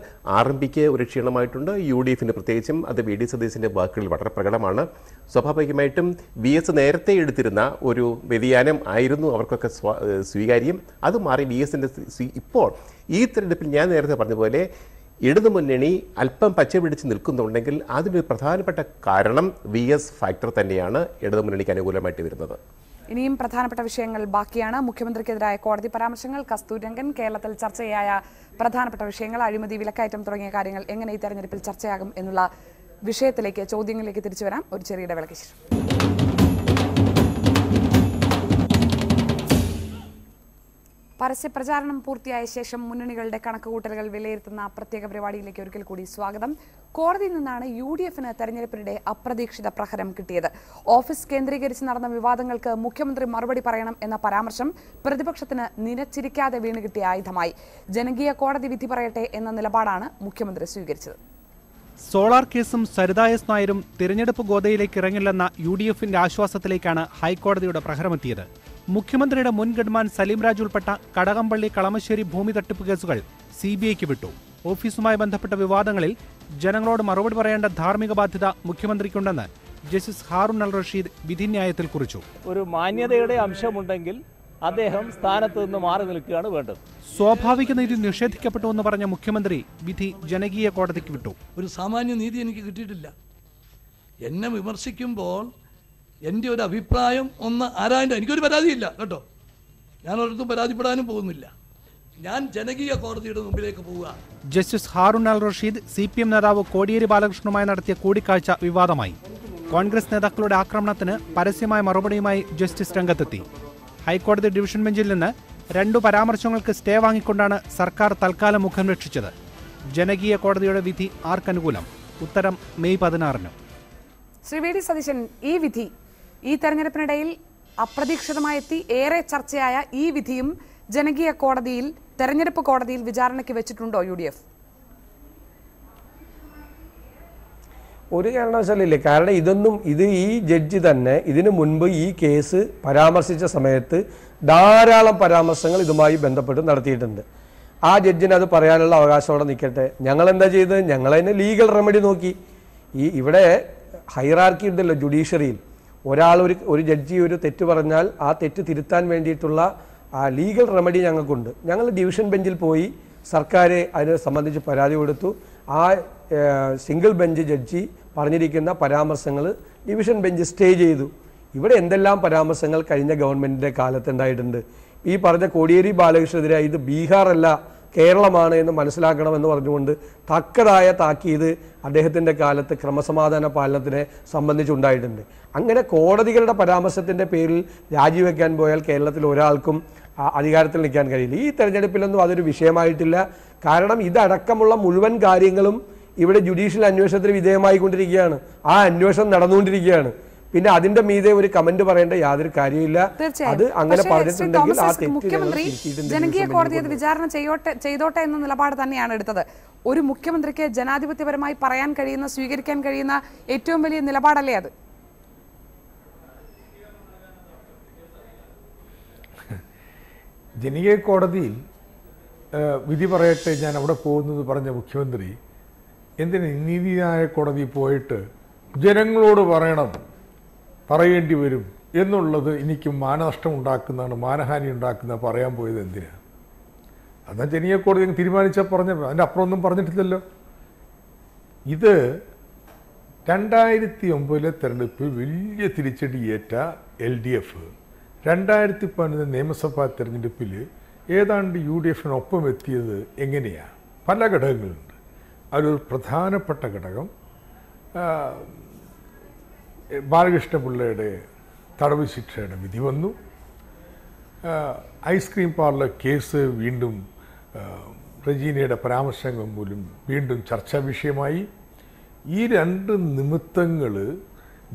RMPക്ക് ഒരു ക്ഷീണമായിട്ടുണ്ട്. UDFന് പ്രത്യേകിച്ചും അത് VD സതീശൻ്റെ വാക്കുകളിൽ വളരെ പ്രകടമാണ്. സ്വാഭാവികമായിട്ടും VS നേരത്തെ എടുത്തിരുന്ന ഒരു വ്യതിയാനം ആയിരുന്നു അവർക്കൊക്കെ സ്വീകാര്യം. അത് മാറി VSന്റെ ഇപ്പോൾ ഈ തെരഞ്ഞെടുപ്പിൽ ഞാൻ നേരത്തെ പറഞ്ഞതുപോലെ ഇടതുമുന്നണി അല്പം പച്ച പിടിച്ച് നിൽക്കുന്നുണ്ടെങ്കിൽ അതിനൊരു പ്രധാനപ്പെട്ട കാരണം VS ഫാക്ടർ തന്നെയാണ് ഇടതുമുന്നണിക്ക് അനുകൂലമായിട്ട് വരുന്നത്. ഇനിയും പ്രധാനപ്പെട്ട വിഷയങ്ങൾ ബാക്കിയാണ്. മുഖ്യമന്ത്രിക്കെതിരായ കോടതി പരാമർശങ്ങൾ, കസ്തൂരിരംഗൻ, കേരളത്തിൽ ചർച്ചയായ പ്രധാനപ്പെട്ട വിഷയങ്ങൾ, അഴിമതി, വിലക്കയറ്റം തുടങ്ങിയ കാര്യങ്ങൾ എങ്ങനെ ഈ തെരഞ്ഞെടുപ്പിൽ ചർച്ചയാകും എന്നുള്ള വിഷയത്തിലേക്ക്, ചോദ്യങ്ങളിലേക്ക് തിരിച്ചു വരാം ഒരു ചെറിയ ഇടവേളയ്ക്ക് ശേഷം. പരസ്യപ്രചാരണം പൂർത്തിയായ ശേഷം മുന്നണികളുടെ കണക്കുകൂട്ടലുകൾ വിലയിരുത്തുന്ന പ്രത്യേക പരിപാടിയിലേക്ക് ഒരിക്കൽ കൂടി സ്വാഗതം. കോടതിയിൽ നിന്നാണ് UDFന് തെരഞ്ഞെടുപ്പിനിടെ അപ്രതീക്ഷിത പ്രഹരം കിട്ടിയത്. ഓഫീസ് കേന്ദ്രീകരിച്ച് നടന്ന വിവാദങ്ങൾക്ക് മുഖ്യമന്ത്രി മറുപടി പറയണം എന്ന പരാമർശം പ്രതിപക്ഷത്തിന് നിലച്ചിരിക്കാതെ വീണ് കിട്ടിയ ആയുധമായി. ജനകീയ കോടതി വിധി പറയട്ടെ എന്ന നിലപാടാണ് മുഖ്യമന്ത്രി സ്വീകരിച്ചത്. സോളാർ കേസും സരിത എസ് നായരും തിരഞ്ഞെടുപ്പ് ഗോദയിലേക്ക് ഇറങ്ങില്ലെന്ന UDFന്റെ ആശ്വാസത്തിലേക്കാണ് ഹൈക്കോടതിയുടെ പ്രഹരമെത്തിയത്. മുഖ്യമന്ത്രിയുടെ മുൻ ഗഡ്മാൻ സലീം രാജ് ഉൾപ്പെട്ട കടകംപള്ളി, കളമശ്ശേരി ഭൂമി തട്ടിപ്പ് കേസുകൾ CBIക്ക് വിട്ടു. ഓഫീസുമായി ബന്ധപ്പെട്ട വിവാദങ്ങളിൽ ജനങ്ങളോട് മറുപടി പറയേണ്ട ധാർമ്മിക ബാധ്യത മുഖ്യമന്ത്രിക്കുണ്ടെന്ന് ജസ്റ്റിസ് ഹാറൂൺ അൽ റഷീദ് വിധിന്യായത്തിൽ കുറിച്ചു. ഒരു മാന്യതയുടെ അംശമുണ്ടെങ്കിൽ അദ്ദേഹം സ്ഥാനത്ത് നിന്ന് മാറി നിൽക്കുകയാണ് വേണ്ടത്. സ്വാഭാവിക നീതി നിഷേധിക്കപ്പെട്ടുവെന്ന് പറഞ്ഞ മുഖ്യമന്ത്രി വിധി ജനകീയ കോടതിക്ക് വിട്ടു. ഒരു സാമാന്യ നീതി എനിക്ക് കിട്ടിയിട്ടില്ല. എന്നെ വിമർശിക്കുമ്പോൾ എൻ്റെ ഒരു അഭിപ്രായം ഒന്ന് ആരായണ്ട. എനിക്കൊരു പരാതിയില്ല കേട്ടോ, ഞാൻ ഒരിടത്തും പരാതിപ്പെടാനും പോകുന്നില്ല. ഞാൻ ജനകീയ കോടതിയുടെ മുമ്പിലേക്ക് പോവുക. ജസ്റ്റിസ് ഹാറൂൺ അൽ റഷീദ് CPM നേതാവ് കോടിയേരി ബാലകൃഷ്ണനുമായി നടത്തിയ കൂടിക്കാഴ്ച വിവാദമായി. കോൺഗ്രസ് നേതാക്കളുടെ ആക്രമണത്തിന് പരസ്യമായ മറുപടിയുമായി ജസ്റ്റിസ് രംഗത്തെത്തി. ഹൈക്കോടതി ഡിവിഷൻ ബെഞ്ചിൽ നിന്ന് 2 പരാമർശങ്ങൾക്ക് സ്റ്റേ വാങ്ങിക്കൊണ്ടാണ് സർക്കാർ തൽക്കാലം മുഖം രക്ഷിച്ചത്. ജനകീയ കോടതിയുടെ വിധി ആർക്കനുകൂലം? ഉത്തരം മെയ് 16. ശ്രീ VD സതീശൻ, ഈ വിധി ഈ തെരഞ്ഞെടുപ്പിനിടയിൽ അപ്രതീക്ഷിതമായെത്തി ഏറെ ചർച്ചയായ ഈ വിധിയും ജനകീയ കോടതിയിൽ, തെരഞ്ഞെടുപ്പ് കോടതിയിൽ വിചാരണയ്ക്ക് വെച്ചിട്ടുണ്ടോ UDF? ഒരു കാരണവശാലില്ല. കാരണം ഇത് ഈ ജഡ്ജി തന്നെ ഇതിനു മുൻപ് ഈ കേസ് പരാമർശിച്ച സമയത്ത് ധാരാളം പരാമർശങ്ങൾ ഇതുമായി ബന്ധപ്പെട്ട് നടത്തിയിട്ടുണ്ട്. ആ ജഡ്ജിന് അത് പറയാനുള്ള അവകാശത്തോടെ നിൽക്കട്ടെ. ഞങ്ങളെന്താ ചെയ്തത്? ഞങ്ങളതിന് ലീഗൽ റെമഡി നോക്കി. ഇവിടെ ഹൈറാർക്കി ഉണ്ടല്ലോ ജുഡീഷ്യറിയിൽ. ഒരു ജഡ്ജി ഒരു തെറ്റ് പറഞ്ഞാൽ ആ തെറ്റ് തിരുത്താൻ വേണ്ടിയിട്ടുള്ള ആ ലീഗൽ റെമഡി ഞങ്ങൾക്കുണ്ട്. ഞങ്ങൾ ഡിവിഷൻ ബെഞ്ചിൽ പോയി സർക്കാർ അതിനെ സംബന്ധിച്ച് പരാതി കൊടുത്തു. ആ സിംഗിൾ ബെഞ്ച് ജഡ്ജി പറഞ്ഞിരിക്കുന്ന പരാമർശങ്ങൾ ഡിവിഷൻ ബെഞ്ച് സ്റ്റേ ചെയ്തു. ഇവിടെ എന്തെല്ലാം പരാമർശങ്ങൾ കഴിഞ്ഞ ഗവൺമെൻറ്റിൻ്റെ കാലത്തുണ്ടായിട്ടുണ്ട്. ഈ പറഞ്ഞ കോടിയേരി ബാലകൃഷ്ണനെതിരെ ഇത് ബീഹാർ അല്ല കേരളമാണ് എന്ന് മനസ്സിലാക്കണമെന്ന് പറഞ്ഞുകൊണ്ട് തക്കതായ താക്കീത് അദ്ദേഹത്തിൻ്റെ കാലത്ത് ക്രമസമാധാന പാലനത്തിനെ സംബന്ധിച്ചുണ്ടായിട്ടുണ്ട്. അങ്ങനെ കോടതികളുടെ പരാമർശത്തിൻ്റെ പേരിൽ രാജിവെക്കാൻ പോയാൽ കേരളത്തിൽ ഒരാൾക്കും അധികാരത്തിൽ നിൽക്കാൻ കഴിയില്ല. ഈ തെരഞ്ഞെടുപ്പിലൊന്നും അതൊരു വിഷയമായിട്ടില്ല. കാരണം ഇതടക്കമുള്ള മുഴുവൻ കാര്യങ്ങളും ഇവിടെ ജുഡീഷ്യൽ അന്വേഷണത്തിന് വിധേയമായിക്കൊണ്ടിരിക്കുകയാണ്. ആ അന്വേഷണം നടന്നുകൊണ്ടിരിക്കുകയാണ്. പിന്നെ അതിന്റെ മീതെ ഒരു കമന്റ് പറയേണ്ട യാതൊരു കാര്യമില്ല. അത് അങ്ങനെ പറഞ്ഞിട്ടുണ്ടെങ്കിൽ ആ മുഖ്യമന്ത്രി ജനകീയ കോടതി അത് വിചാരണ ചെയ്തോട്ടെ എന്ന നിലപാട് തന്നെയാണ് എടുത്തത്. ഒരു മുഖ്യമന്ത്രിക്ക് ജനാധിപത്യപരമായി പറയാൻ കഴിയുന്ന, സ്വീകരിക്കാൻ കഴിയുന്ന ഏറ്റവും വലിയ നിലപാടല്ലേ അത്? ജനകീയ കോടതിയിൽ വിധി പറയട്ടെ, ഞാൻ അവിടെ പോകുന്നത് പറഞ്ഞ മുഖ്യമന്ത്രി എന്തിന് നീതിന്യായ കോടതി പോയിട്ട് ജനങ്ങളോട് പറയേണ്ടി വരും എന്നുള്ളത് എനിക്ക് മാനനഷ്ടം ഉണ്ടാക്കുന്നതാണ്, മാനഹാനി ഉണ്ടാക്കുന്ന പറയാൻ പോയത് എന്തിനാണ്? എന്നാൽ ജനകീയ കോടതി തീരുമാനിച്ചാൽ അതിൻ്റെ അപ്പുറമൊന്നും പറഞ്ഞിട്ടില്ലല്ലോ. ഇത് 2009 തെരഞ്ഞെടുപ്പിൽ വലിയ തിരിച്ചടിയേറ്റ LDF 2015 നിയമസഭാ തെരഞ്ഞെടുപ്പിൽ ഏതാണ്ട് UDFനൊപ്പം എത്തിയത് എങ്ങനെയാണ്? പല ഘടകങ്ങളുണ്ട്. അതിലൊരു പ്രധാനപ്പെട്ട ഘടകം ബാലകൃഷ്ണപിള്ളയുടെ തടവ് ശിക്ഷയുടെ വിധി വന്നു. ഐസ്ക്രീം പാർലർ കേസ് വീണ്ടും റജീനയുടെ പരാമർശങ്ങൾ മൂലം വീണ്ടും ചർച്ചാ വിഷയമായി. ഈ രണ്ട് നിമിത്തങ്ങൾ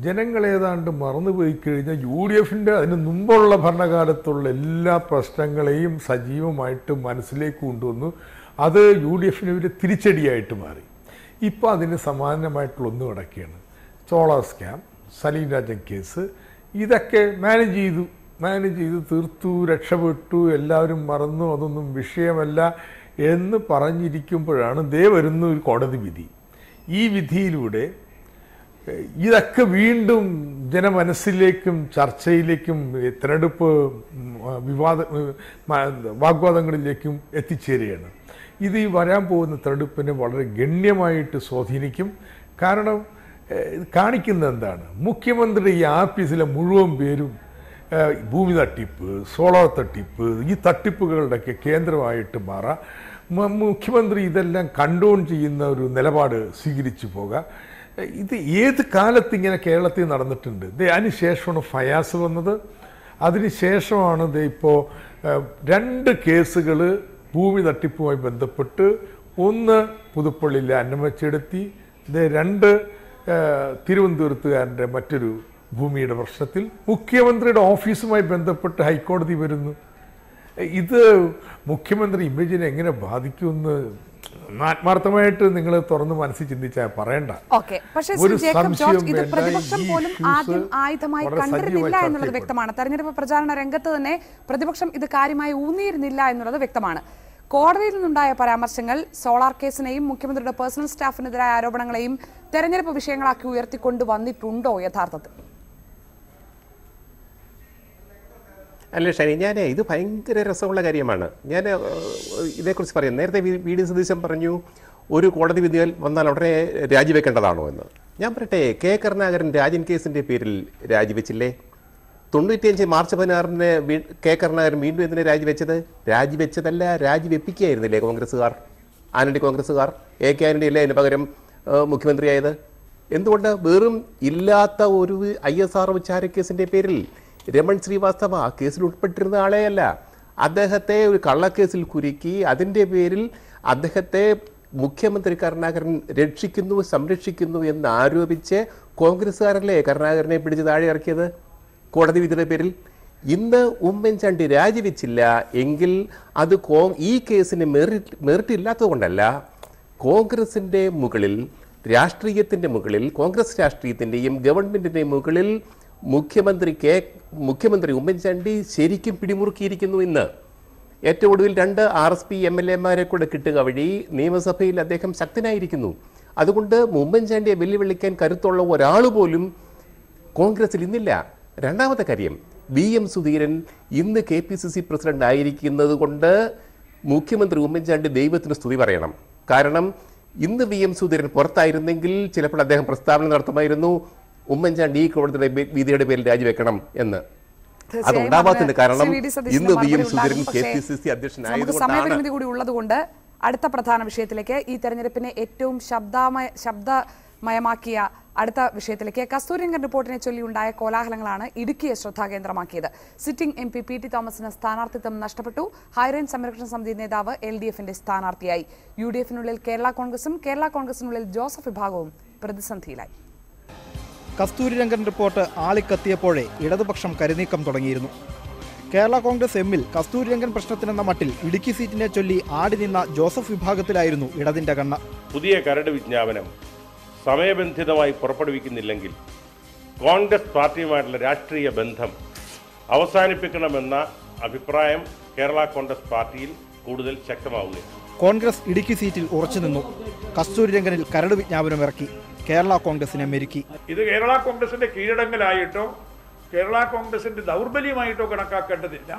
ജനങ്ങളേതാണ്ട് മറന്നുപോയി കഴിഞ്ഞാൽ UDFൻ്റെ അതിന് മുമ്പുള്ള ഭരണകാലത്തുള്ള എല്ലാ പ്രശ്നങ്ങളെയും സജീവമായിട്ട് മനസ്സിലേക്ക് കൊണ്ടുവന്നു. അത് UDFന് ഒരു തിരിച്ചടിയായിട്ട് മാറി. ഇപ്പോൾ അതിന് സമാനമായിട്ടുള്ള ഒന്നും നടക്കുകയാണ്. Solar scam, Saleem Rajan case, ഇതൊക്കെ മാനേജ് ചെയ്തു തീർത്തു, രക്ഷപ്പെട്ടു, എല്ലാവരും മറന്നു, അതൊന്നും വിഷയമല്ല എന്ന് പറഞ്ഞിരിക്കുമ്പോഴാണ് വരുന്ന ഒരു കോടതി വിധി. ഈ വിധിയിലൂടെ ഇതൊക്കെ വീണ്ടും ജനമനസ്സിലേക്കും ചർച്ചയിലേക്കും തെരഞ്ഞെടുപ്പ് വാഗ്വാദങ്ങളിലേക്കും എത്തിച്ചേരുകയാണ്. ഇത് ഈ വരാൻ പോകുന്ന തെരഞ്ഞെടുപ്പിനെ വളരെ ഗണ്യമായിട്ട് സ്വാധീനിക്കും. കാരണം കാണിക്കുന്നത് എന്താണ്? മുഖ്യമന്ത്രിയുടെ ഈ ആഫീസിലെ മുഴുവൻ പേരും ഭൂമി തട്ടിപ്പ്, സോളാർ തട്ടിപ്പ്, ഈ തട്ടിപ്പുകളുടെയൊക്കെ കേന്ദ്രമായിട്ട് മാറാം. മുഖ്യമന്ത്രി ഇതെല്ലാം കൺട്രോൾ ചെയ്യുന്ന ഒരു നിലപാട് സ്വീകരിച്ചു പോകാം. ഇത് ഏത് കാലത്ത് ഇങ്ങനെ കേരളത്തിൽ നടന്നിട്ടുണ്ട്? അതിനുശേഷമാണ് ഫയാസ് വന്നത്. അതിനുശേഷമാണ് ഇപ്പോൾ 2 കേസുകൾ ഭൂമി തട്ടിപ്പുമായി ബന്ധപ്പെട്ട്, ഒന്ന് പുതുപ്പള്ളിയിലെ അന്നമ്മച്ചെടുത്തി, 2 തിരുവനന്തപുരത്തുകാരൻ്റെ മറ്റൊരു ഭൂമിയുടെ പ്രശ്നത്തിൽ മുഖ്യമന്ത്രിയുടെ ഓഫീസുമായി ബന്ധപ്പെട്ട് ഹൈക്കോടതി വരുന്നു. ഇത് മുഖ്യമന്ത്രി ഇമേജിനെ എങ്ങനെ ബാധിക്കുമെന്ന് ആത്മാർത്ഥമായിട്ട് നിങ്ങൾ തുറന്ന് മനസ്സിൽ ചിന്തിച്ചാൽ പറയണ്ട. ഒരു സംശയം ഇത് പ്രതിപക്ഷം പോലും ആദ്യം ആയുധമായി കണ്ടിരുന്നില്ല എന്നുള്ളത് വ്യക്തമാണ്. തെരഞ്ഞെടുപ്പ് പ്രചാരണ രംഗത്ത് തന്നെ പ്രതിപക്ഷം ഇത് കാര്യമായി ഊന്നിയിരുന്നില്ല എന്നുള്ളത് വ്യക്തമാണ്. കോടതിയിൽ നിന്നുണ്ടായ പരാമർശങ്ങൾ സോളാർ കേസിനെയും മുഖ്യമന്ത്രിയുടെ പേഴ്സണൽ സ്റ്റാഫിനെതിരായ ആരോപണങ്ങളെയും തെരഞ്ഞെടുപ്പ് വിഷയങ്ങളാക്കി ഉയർത്തിക്കൊണ്ട് വന്നിട്ടുണ്ടോ യഥാർത്ഥത്തിൽ? അല്ല ഷനി, ഇത് ഭയങ്കര രസമുള്ള കാര്യമാണ്. ഞാൻ ഇതേക്കുറിച്ച് പറയാം. നേരത്തെ VD സതീശൻ പറഞ്ഞു ഒരു കോടതി വിധികൾ വന്നാൽ ഉടനെ രാജിവെക്കേണ്ടതാണോ എന്ന്. ഞാൻ പറയട്ടെ, K കരുണാകരൻ രാജൻ കേസിൻ്റെ പേരിൽ രാജിവെച്ചില്ലേ? 95 മാർച്ച് 16 K കരുണാകരൻ വീണ്ടും എന്തിനാണ് രാജിവെച്ചത്? രാജിവെച്ചതല്ല, രാജിവെപ്പിക്കുകയായിരുന്നില്ലേ കോൺഗ്രസ്സുകാർ, ആന്റണി കോൺഗ്രസ്സുകാർ. AK ആന്റണി അല്ലേ അതിന് പകരം മുഖ്യമന്ത്രിയായത്? എന്തുകൊണ്ട്? വെറും ഇല്ലാത്ത ഒരു ISR വിചാരക്കേസിൻ്റെ പേരിൽ രമൺ ശ്രീവാസ്തവ ആ കേസിൽ ഉൾപ്പെട്ടിരുന്ന ആളെയല്ല. അദ്ദേഹത്തെ ഒരു കള്ളക്കേസിൽ കുരുക്കി അതിൻ്റെ പേരിൽ അദ്ദേഹത്തെ മുഖ്യമന്ത്രി കരുണാകരൻ രക്ഷിക്കുന്നു, സംരക്ഷിക്കുന്നു എന്ന് ആരോപിച്ച് കോൺഗ്രസ്സുകാരല്ലേ കരുണാകരനെ പിടിച്ച് താഴെ ഇറക്കിയത് കോടതി വിധിയുടെ പേരിൽ? ഇന്ന് ഉമ്മൻചാണ്ടി രാജിവെച്ചില്ല എങ്കിൽ അത് ഈ കേസിന് മെറിറ്റ് ഇല്ലാത്തത് കൊണ്ടല്ല. കോൺഗ്രസിൻ്റെ മുകളിൽ, രാഷ്ട്രീയത്തിൻ്റെ മുകളിൽ, കോൺഗ്രസ് രാഷ്ട്രീയത്തിൻ്റെയും ഗവൺമെൻറ്റിൻ്റെയും മുകളിൽ മുഖ്യമന്ത്രി ഉമ്മൻചാണ്ടി ശരിക്കും പിടിമുറുക്കിയിരിക്കുന്നു. ഇന്ന് ഏറ്റവും ഒടുവിൽ 2 RSP MLA-മാരെ കൂടെ കിട്ടുക വഴി നിയമസഭയിൽ അദ്ദേഹം ശക്തനായിരിക്കുന്നു. അതുകൊണ്ട് ഉമ്മൻചാണ്ടിയെ വെല്ലുവിളിക്കാൻ കരുത്തുള്ള ഒരാൾ പോലും കോൺഗ്രസിൽ ഇന്നില്ല. രണ്ടാമത്തെ കാര്യം, VM സുധീരൻ ഇന്ന് KPCC പ്രസിഡന്റ് ആയിരിക്കുന്നത് കൊണ്ട് മുഖ്യമന്ത്രി ഉമ്മൻചാണ്ടി ദൈവത്തിന് സ്തുതി പറയണം. കാരണം ഇന്ന് VM സുധീരൻ പുറത്തായിരുന്നെങ്കിൽ ചിലപ്പോൾ അദ്ദേഹം പ്രസ്താവന നടത്തുമായിരുന്നു, ഉമ്മൻചാണ്ടി ഈ കോടതിയുടെ വിധിയുടെ പേരിൽ രാജിവെക്കണം എന്ന്. അതുണ്ടാവാത്തതിന്റെ കാരണം ഇന്ന് വി എം സുധീരൻ KPCC അധ്യക്ഷനായതുകൊണ്ടാണ്. സമയപരിമിതി കൂടി ഉള്ളതുകൊണ്ട് അടുത്ത പ്രധാന വിഷയത്തിലേക്ക്, ഈ തെരഞ്ഞെടുപ്പിനെ ഏറ്റവും ശബ്ദമയമാക്കിയ അടുത്ത വിഷയത്തിലേക്ക്, കസ്തൂരിരംഗൻ റിപ്പോർട്ടിനെ ചൊല്ലിയുണ്ടായ കോലാഹലങ്ങളാണ് ഇടുക്കിയെ ശ്രദ്ധാകേന്ദ്രമാക്കിയത്. സിറ്റിംഗ് MP PT തോമസിന് സ്ഥാനാർത്ഥിത്വം നഷ്ടപ്പെട്ടു. ഹൈറേഞ്ച് സംരക്ഷണ സമിതി നേതാവ് LDF-ന്റെ സ്ഥാനാർത്ഥിയായി. UDF-നുള്ളിൽ കേരള കോൺഗ്രസും കേരള കോൺഗ്രസിനുള്ളിൽ ജോസഫ് വിഭാഗവും പ്രതിസന്ധിയിലായി. കസ്തൂരിരംഗൻ റിപ്പോർട്ട് ആളിക്കത്തിയപ്പോഴേ ഇടതുപക്ഷം കരുനീക്കം തുടങ്ങിയിരുന്നു. കേരള കോൺഗ്രസ് എമ്മിൽ കസ്തൂരിരംഗൻ പ്രശ്നത്തിനെന്ന മട്ടിൽ ഇടുക്കി സീറ്റിനെ ചൊല്ലി ആടി നിന്ന ജോസഫ് വിഭാഗത്തിലായിരുന്നു ഇടതിന്റെ കണ്ണ്. പുതിയ കരട് വിജ്ഞാപനം സമയബന്ധിതമായി പുറപ്പെടുവിക്കുന്നില്ലെങ്കിൽ കോൺഗ്രസ് പാർട്ടിയുമായിട്ടുള്ള രാഷ്ട്രീയ ബന്ധം അവസാനിപ്പിക്കണമെന്ന അഭിപ്രായം കേരള കോൺഗ്രസ് പാർട്ടിയിൽ കൂടുതൽ ശക്തമാവുകയാണ്. കോൺഗ്രസ് ഇടുക്കി സീറ്റിൽ ഉറച്ചുനിന്നു. കസ്തൂരിരംഗനിൽ കരട് വിജ്ഞാപനം ഇറക്കി. കേരള കോൺഗ്രസിനെ മെരുക്കി. ഇത് കേരള കോൺഗ്രസിന്റെ കീഴടങ്ങലായിട്ടോ കേരള കോൺഗ്രസിന്റെ ദൗർബല്യമായിട്ടോ കണക്കാക്കേണ്ടതില്ല.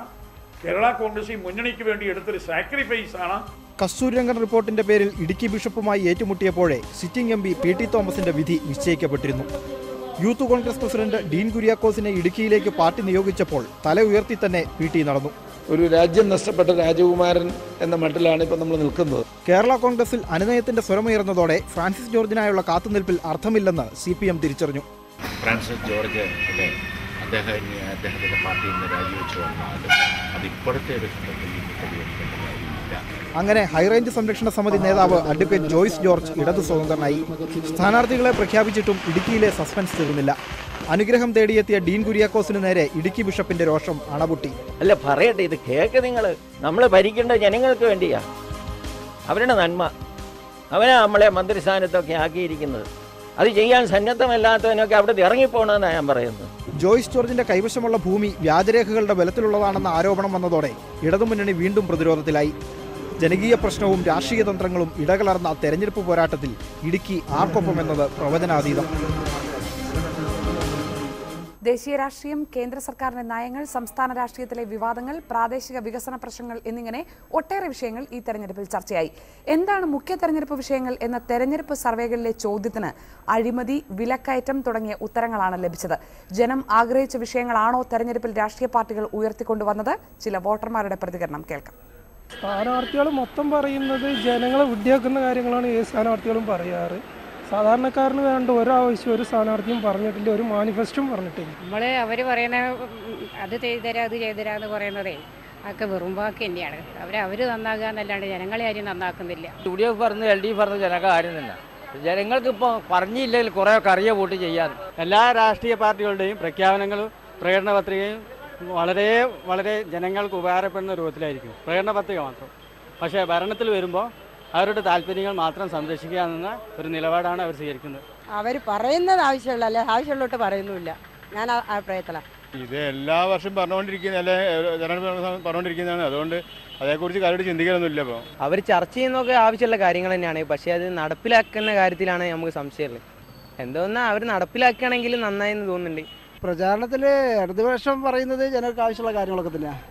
കേരള കോൺഗ്രസ് ഈ മുന്നണിക്ക് വേണ്ടി എടുത്തൊരു സാക്രിഫൈസ് ആണ്. കസ്തൂരിരംഗൻ റിപ്പോർട്ടിന്റെ പേരിൽ ഇടുക്കി ബിഷപ്പുമായി ഏറ്റുമുട്ടിയപ്പോഴേ സിറ്റിംഗ് MP PT തോമസിന്റെ വിധി നിശ്ചയിക്കപ്പെട്ടിരുന്നു. യൂത്ത് കോൺഗ്രസ് പ്രസിഡന്റ് ഡീൻ കുര്യാക്കോസിനെ ഇടുക്കിയിലേക്ക് പാർട്ടി നിയോഗിച്ചപ്പോൾ തല ഉയർത്തി തന്നെ PT നടന്നു. ഒരു രാജ്യം നഷ്ടപ്പെട്ട രാജകുമാരൻ എന്ന മട്ടിലാണ് ഇപ്പോൾ നമ്മൾ നിൽക്കുന്നത്. കേരള കോൺഗ്രസിൽ അനുനയത്തിന്റെ സ്വരമുയർന്നതോടെ ഫ്രാൻസിസ് ജോർജിനായുള്ള കാത്തുനിൽപ്പിൽ അർത്ഥമില്ലെന്ന് CPM തിരിച്ചറിഞ്ഞു. ഫ്രാൻസിസ് ജോർജ് അദ്ദേഹത്തിന്റെ പാർട്ടിയിൽ നിന്ന് രാജിവെച്ചു വന്നാലും അത് ഇപ്പോഴത്തെ ഒരു അങ്ങനെ ഹൈറേഞ്ച് സംരക്ഷണ സമിതി നേതാവ് അഡ്വക്കേറ്റ് ജോയ്സ് ജോർജ് ഇടതു സ്വതന്ത്രനായി. സ്ഥാനാർത്ഥികളെ പ്രഖ്യാപിച്ചിട്ടും ഇടുക്കിയിലെ സസ്പെൻസ് തീർന്നില്ല. അനുഗ്രഹം തേടിയെത്തിയ ഡീൻ കുര്യാക്കോസിന് നേരെ ഇടുക്കി ബിഷപ്പിന്റെ രോഷം അണപൊട്ടി. അല്ല പറയട്ടെ, ഇത് കേക്ക് നിങ്ങൾ നമ്മൾ ഭരിക്കേണ്ട ജനങ്ങൾക്ക് വേണ്ടിയാ, അവരുടെ നന്മ. അവനാ നമ്മളെ മന്ത്രിസ്ഥാനത്തൊക്കെ ആക്കിയിരിക്കുന്നത്. അത് ചെയ്യാൻ സന്നദ്ധമല്ലാത്തവനൊക്കെ അവിടെ ഇറങ്ങിപ്പോകണമെന്നാണ് ഞാൻ പറയുന്നത്. ജോയ്സ് ജോർജിന്റെ കൈവശമുള്ള ഭൂമി വ്യാജരേഖകളുടെ ബലത്തിലുള്ളതാണെന്ന ആരോപണം വന്നതോടെ ഇടതുമുന്നണി വീണ്ടും പ്രതിരോധത്തിലായി. ജനകീയ പ്രശ്നവും രാഷ്ട്രീയ തന്ത്രങ്ങളും ഇടകലർന്ന തെരഞ്ഞെടുപ്പ് പോരാട്ടത്തിൽ ഇടുക്കി ആർക്കൊപ്പമെന്നത് പ്രവചനാതീതം. ദേശീയ രാഷ്ട്രീയം, കേന്ദ്ര സർക്കാരിന്റെ നയങ്ങൾ, സംസ്ഥാന രാഷ്ട്രീയത്തിലെ വിവാദങ്ങൾ, പ്രാദേശിക വികസന പ്രശ്നങ്ങൾ എന്നിങ്ങനെ ഒട്ടേറെ വിഷയങ്ങൾ ഈ തെരഞ്ഞെടുപ്പിൽ ചർച്ചയായി. എന്താണ് മുഖ്യ തെരഞ്ഞെടുപ്പ് വിഷയങ്ങൾ എന്ന തെരഞ്ഞെടുപ്പ് സർവേകളിലെ ചോദ്യത്തിന് അഴിമതി, വിലക്കയറ്റം തുടങ്ങിയ ഉത്തരങ്ങളാണ് ലഭിച്ചത്. ജനം ആഗ്രഹിച്ച വിഷയങ്ങളാണോ തെരഞ്ഞെടുപ്പിൽ രാഷ്ട്രീയ പാർട്ടികൾ ഉയർത്തിക്കൊണ്ടുവന്നത്? ചില വോട്ടർമാരുടെ പ്രതികരണം കേൾക്കാം. സ്ഥാനാർത്ഥികൾ മൊത്തം പറയുന്നത് ജനങ്ങളെ വിഡ്ഢിയാക്കുന്ന കാര്യങ്ങളാണ് ഏത് സ്ഥാനാർത്ഥികളും പറയാറ്. സാധാരണക്കാരന് വേണ്ട ഒരാവശ്യം ഒരു സ്ഥാനാർത്ഥിയും പറഞ്ഞിട്ടില്ല, ഒരു മാനിഫെസ്റ്റും പറഞ്ഞിട്ടില്ല. അവർ പറയുന്ന അത് ചെയ്തുതരാം അത് ചെയ്തുതരാന്ന് പറയുന്നതേ ഒക്കെ വെറും വാക്ക് തന്നെയാണ്. അവർ നന്നാക്കുക എന്നല്ലാണ്ട് ജനങ്ങളെ ആരും നന്നാക്കുന്നില്ല. UDF പറഞ്ഞ് LDF പറഞ്ഞ് ജനങ്ങൾ ആരും തന്നെ ജനങ്ങൾക്ക് ഇപ്പോൾ പറഞ്ഞില്ലെങ്കിൽ കുറേയൊക്കെ അറിയ വോട്ട് ചെയ്യാൻ. എല്ലാ രാഷ്ട്രീയ പാർട്ടികളുടെയും പ്രഖ്യാപനങ്ങളും പ്രകടന പത്രികയും വളരെ വളരെ ജനങ്ങൾക്ക് ഉപകാരപ്പെടുന്ന രൂപത്തിലായിരിക്കും. പ്രകടന പത്രിക മാത്രം. പക്ഷേ ഭരണത്തിൽ വരുമ്പോൾ അവരുടെ താല്പര്യങ്ങൾ മാത്രം സംരക്ഷിക്കുക എന്ന ഒരു നിലപാടാണ് അവർ സ്വീകരിക്കുന്നത്. അവർ പറയുന്നത് ആവശ്യമുള്ള അല്ലെ ആവശ്യമുള്ളോട്ട് പറയുന്നുമില്ല. ഞാൻ അഭിപ്രായത്തിലാണ് ഇത് എല്ലാ വർഷവും പറഞ്ഞുകൊണ്ടിരിക്കുന്നതാണ്. അതുകൊണ്ട് അതേക്കുറിച്ച് കാര്യമായിട്ട് ചിന്തിക്കാനൊന്നുമില്ല. ഇപ്പോൾ അവർ ചർച്ച ചെയ്യുന്നതൊക്കെ ആവശ്യമുള്ള കാര്യങ്ങൾ തന്നെയാണ്. പക്ഷേ അത് നടപ്പിലാക്കുന്ന കാര്യത്തിലാണ് നമുക്ക് സംശയമുള്ളത്. എന്തോന്നാ അവർ നടപ്പിലാക്കുകയാണെങ്കിൽ നന്നായെന്ന് തോന്നുന്നുണ്ട്. പ്രചാരണത്തിൽ ഇടതുപക്ഷം പറയുന്നത് ജനങ്ങൾക്ക് ആവശ്യമുള്ള കാര്യങ്ങളൊക്കെ തന്നെയാണ്.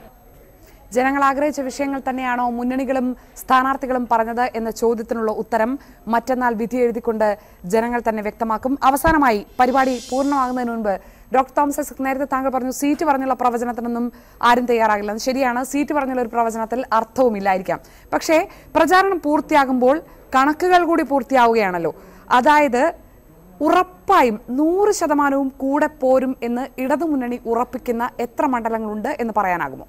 ജനങ്ങൾ ആഗ്രഹിച്ച വിഷയങ്ങൾ തന്നെയാണോ മുന്നണികളും സ്ഥാനാർത്ഥികളും പറഞ്ഞത് എന്ന ചോദ്യത്തിനുള്ള ഉത്തരം മറ്റന്നാൾ വിധി എഴുതിക്കൊണ്ട് ജനങ്ങൾ തന്നെ വ്യക്തമാക്കും. അവസാനമായി പരിപാടി പൂർണ്ണമാകുന്നതിന് മുൻപ് ഡോക്ടർ തോമസ് ഐസക്, നേരത്തെ താങ്കൾ പറഞ്ഞു സീറ്റ് പറഞ്ഞുള്ള പ്രവചനത്തിനൊന്നും ആരും തയ്യാറാകില്ല. ശരിയാണ്, സീറ്റ് പറഞ്ഞുള്ള ഒരു പ്രവചനത്തിൽ അർത്ഥവുമില്ലായിരിക്കാം. പക്ഷേ പ്രചാരണം പൂർത്തിയാകുമ്പോൾ കണക്കുകൾ കൂടി പൂർത്തിയാവുകയാണല്ലോ. അതായത് ഉറപ്പായും 100% കൂടെ പോരും എന്ന് ഇടതുമുന്നണി ഉറപ്പിക്കുന്ന എത്ര മണ്ഡലങ്ങളുണ്ട് എന്ന് പറയാനാകുമോ?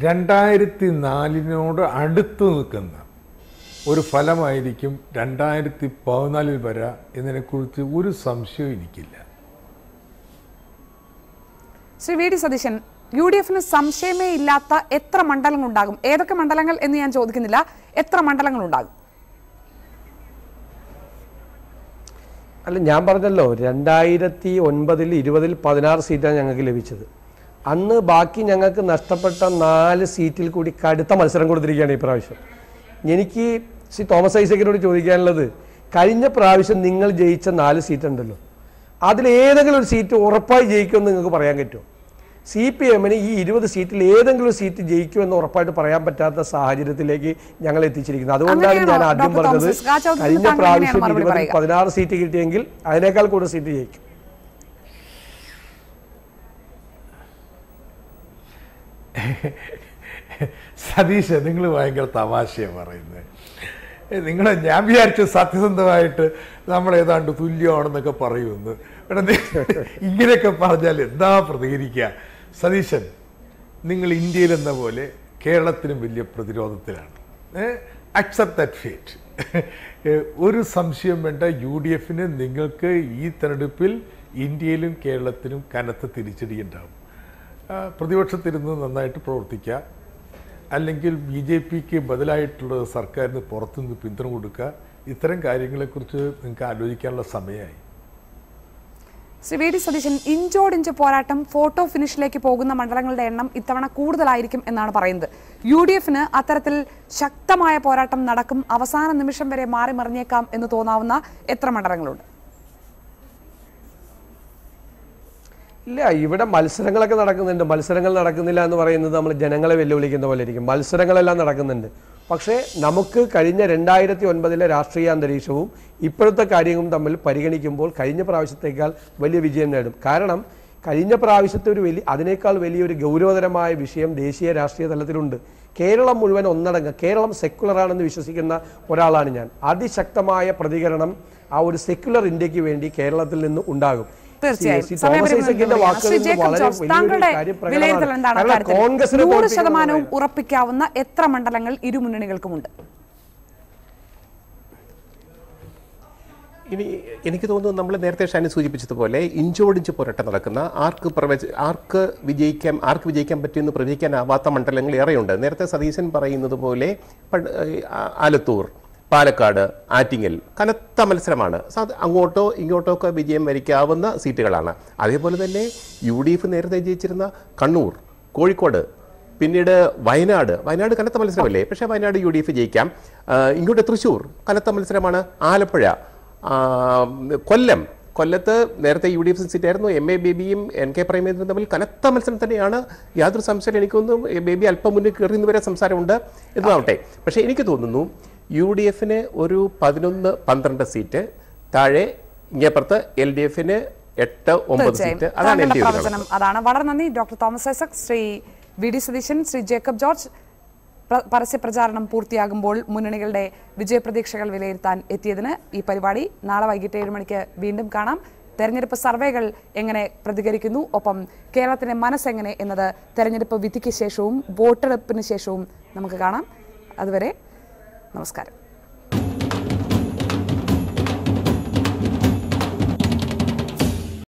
2004 അടുത്ത് നിൽക്കുന്ന ഒരു ഫലമായിരിക്കും 2014 വരാ എന്നതിനെക്കുറിച്ച് ഒരു സംശയവും എനിക്കില്ല. ശ്രീ വി ഡി സതീശൻ, UDF-ന് സംശയമേ ഇല്ലാത്ത എത്ര മണ്ഡലങ്ങൾ ഉണ്ടാകും? ഏതൊക്കെ മണ്ഡലങ്ങൾ എന്ന് ഞാൻ ചോദിക്കുന്നില്ല, എത്ര മണ്ഡലങ്ങൾ ഉണ്ടാകും? അല്ല, ഞാൻ പറഞ്ഞല്ലോ 2009, 20, 16 സീറ്റാണ് ഞങ്ങൾക്ക് ലഭിച്ചത്. അന്ന് ബാക്കി ഞങ്ങൾക്ക് നഷ്ടപ്പെട്ട 4 സീറ്റിൽ കൂടി കടുത്ത മത്സരം കൊടുത്തിരിക്കുകയാണ് ഈ പ്രാവശ്യം. എനിക്ക് ശ്രീ തോമസ് ഐസക്കിനോട് ചോദിക്കാനുള്ളത്, കഴിഞ്ഞ പ്രാവശ്യം നിങ്ങൾ ജയിച്ച 4 സീറ്റ് ഉണ്ടല്ലോ, അതിലേതെങ്കിലും ഒരു സീറ്റ് ഉറപ്പായി ജയിക്കുമെന്ന് നിങ്ങൾക്ക് പറയാൻ പറ്റുമോ? CPM-ന് ഈ 20 സീറ്റിൽ ഏതെങ്കിലും സീറ്റ് ജയിക്കുമെന്ന് ഉറപ്പായിട്ട് പറയാൻ പറ്റാത്ത സാഹചര്യത്തിലേക്ക് ഞങ്ങൾ എത്തിച്ചിരിക്കുന്നത്. അതുകൊണ്ടാണ് ഞാൻ ആദ്യം പറഞ്ഞത് കഴിഞ്ഞ പ്രാവശ്യം 16 സീറ്റ് കിട്ടിയെങ്കിൽ അതിനേക്കാൾ കൂടുതൽ സീറ്റ് ജയിക്കും. സതീഷ്, നിങ്ങൾ ഭയങ്കര തമാശയാണ് പറയുന്നത്. ഞാൻ വിചാരിച്ചു സത്യസന്ധമായിട്ട് നമ്മൾ ഏതാണ്ട് തുല്യമാണെന്നൊക്കെ പറയുമെന്ന്. ഇങ്ങനെയൊക്കെ പറഞ്ഞാൽ എന്താ പ്രതികരിക്കുക? സതീശൻ, നിങ്ങൾ ഇന്ത്യയിലെന്ന പോലെ കേരളത്തിനും വലിയ പ്രതിരോധത്തിലാണ്. Accept that fate. ഒരു സംശയം വേണ്ട, UDF-ന് നിങ്ങൾക്ക് ഈ തെരഞ്ഞെടുപ്പിൽ ഇന്ത്യയിലും കേരളത്തിനും കനത്ത തിരിച്ചടിയുണ്ടാവും. പ്രതിപക്ഷത്തിരുന്ന് നന്നായിട്ട് പ്രവർത്തിക്കുക, അല്ലെങ്കിൽ BJPക്ക് ബദലായിട്ടുള്ള സർക്കാരിന് പുറത്തുനിന്ന് പിന്തുണ കൊടുക്കുക. ഇത്തരം കാര്യങ്ങളെക്കുറിച്ച് നിങ്ങൾക്ക് ആലോചിക്കാനുള്ള സമയമായി. ശ്രീ വി ഡി സതീശൻ, ഇഞ്ചോടിഞ്ച് പോരാട്ടം ഫോട്ടോ ഫിനിഷിലേക്ക് പോകുന്ന മണ്ഡലങ്ങളുടെ എണ്ണം ഇത്തവണ കൂടുതലായിരിക്കും എന്നാണ് പറയുന്നത്. UDF-ന് അത്തരത്തിൽ ശക്തമായ പോരാട്ടം നടക്കും, അവസാന നിമിഷം വരെ മാറി മറിഞ്ഞേക്കാം എന്ന് തോന്നാവുന്ന എത്ര മണ്ഡലങ്ങളുണ്ട്? ഇല്ല, ഇവിടെ മത്സരങ്ങളൊക്കെ നടക്കുന്നുണ്ട്. മത്സരങ്ങൾ നടക്കുന്നില്ല എന്ന് പറയുന്നത് നമ്മൾ ജനങ്ങളെ വെല്ലുവിളിക്കുന്ന പോലെ ഇരിക്കും. മത്സരങ്ങളെല്ലാം നടക്കുന്നുണ്ട്. പക്ഷേ നമുക്ക് കഴിഞ്ഞ 2009 രാഷ്ട്രീയ അന്തരീക്ഷവും ഇപ്പോഴത്തെ കാര്യവും തമ്മിൽ പരിഗണിക്കുമ്പോൾ കഴിഞ്ഞ പ്രാവശ്യത്തേക്കാൾ വലിയ വിജയം നേടും. കാരണം കഴിഞ്ഞ പ്രാവശ്യത്തെ അതിനേക്കാൾ വലിയൊരു ഗൗരവതരമായ വിഷയം ദേശീയ രാഷ്ട്രീയ തലത്തിലുണ്ട്. കേരളം മുഴുവൻ ഒന്നടങ്കം, കേരളം സെക്കുലറാണെന്ന് വിശ്വസിക്കുന്ന ഒരാളാണ് ഞാൻ. അതിശക്തമായ പ്രതികരണം ആ ഒരു സെക്കുലർ ഇന്ത്യക്ക് വേണ്ടി കേരളത്തിൽ നിന്ന് ഉണ്ടാകും. തീർച്ചയായും 100% ഉറപ്പിക്കാവുന്ന എത്ര മണ്ഡലങ്ങൾ ഇരു മുന്നണികൾക്കുമുണ്ട്? ഇനി എനിക്ക് തോന്നുന്നു നമ്മൾ നേരത്തെ ഷാനി സൂചിപ്പിച്ചതുപോലെ ഇഞ്ചോടിഞ്ച് പോരാട്ടം നടക്കുന്ന ആർക്ക് വിജയിക്കാൻ പറ്റുമെന്ന് പ്രവചിക്കാനാവാത്ത മണ്ഡലങ്ങൾ ഏറെയുണ്ട്. നേരത്തെ സതീശൻ പറയുന്നത് പോലെ ആലത്തൂർ, പാലക്കാട്, ആറ്റിങ്ങൽ കനത്ത മത്സരമാണ്. അങ്ങോട്ടോ ഇങ്ങോട്ടോ ഒക്കെ വിജയം വരിക്കാവുന്ന സീറ്റുകളാണ്. അതേപോലെ തന്നെ UDF നേരത്തെ ജയിച്ചിരുന്ന കണ്ണൂർ, കോഴിക്കോട്, പിന്നീട് വയനാട് കനത്ത മത്സരമല്ലേ? പക്ഷേ വയനാട് UDF ജയിക്കാം. ഇങ്ങോട്ട് തൃശ്ശൂർ കനത്ത മത്സരമാണ്. ആലപ്പുഴ, കൊല്ലത്ത് നേരത്തെ UDF സീറ്റായിരുന്നു. MA ബേബിയും NK പ്രേമേന്ദ്രനും തമ്മിൽ കനത്ത മത്സരം തന്നെയാണ്. യാതൊരു സംശയം എനിക്കൊന്നും ബേബി അല്പം മുന്നിൽ കയറിയെന്ന് വരെ സംസാരമുണ്ട് എന്നതാവട്ടെ. പക്ഷേ എനിക്ക് തോന്നുന്നു UDF-ന് ഒരു 11-12 സീറ്റ്, താഴെ ഇങ്ങേപ്പുറത്ത് LDF-ന് 8-9 സീറ്റ്. അതാണ് പ്രവചനം. അതാണ്. വളരെ നന്ദി ഡോക്ടർ തോമസ് ഐസക്, ശ്രീ വി ഡി സതീശൻ, ശ്രീ ജേക്കബ് ജോർജ്. പരസ്യ പ്രചാരണം പൂർത്തിയാകുമ്പോൾ മുന്നണികളുടെ വിജയപ്രതീക്ഷകൾ വിലയിരുത്താൻ എത്തിയതിന്. ഈ പരിപാടി നാളെ വൈകിട്ട് 7 മണിക്ക് വീണ്ടും കാണാം. തെരഞ്ഞെടുപ്പ് സർവേകൾ എങ്ങനെ പ്രതികരിക്കുന്നു, ഒപ്പം കേരളത്തിന്റെ മനസ്സെങ്ങനെ എന്നത് തെരഞ്ഞെടുപ്പ് വിധിക്ക് ശേഷവും വോട്ടെടുപ്പിന് ശേഷവും നമുക്ക് കാണാം. അതുവരെ നമസ്കാരം.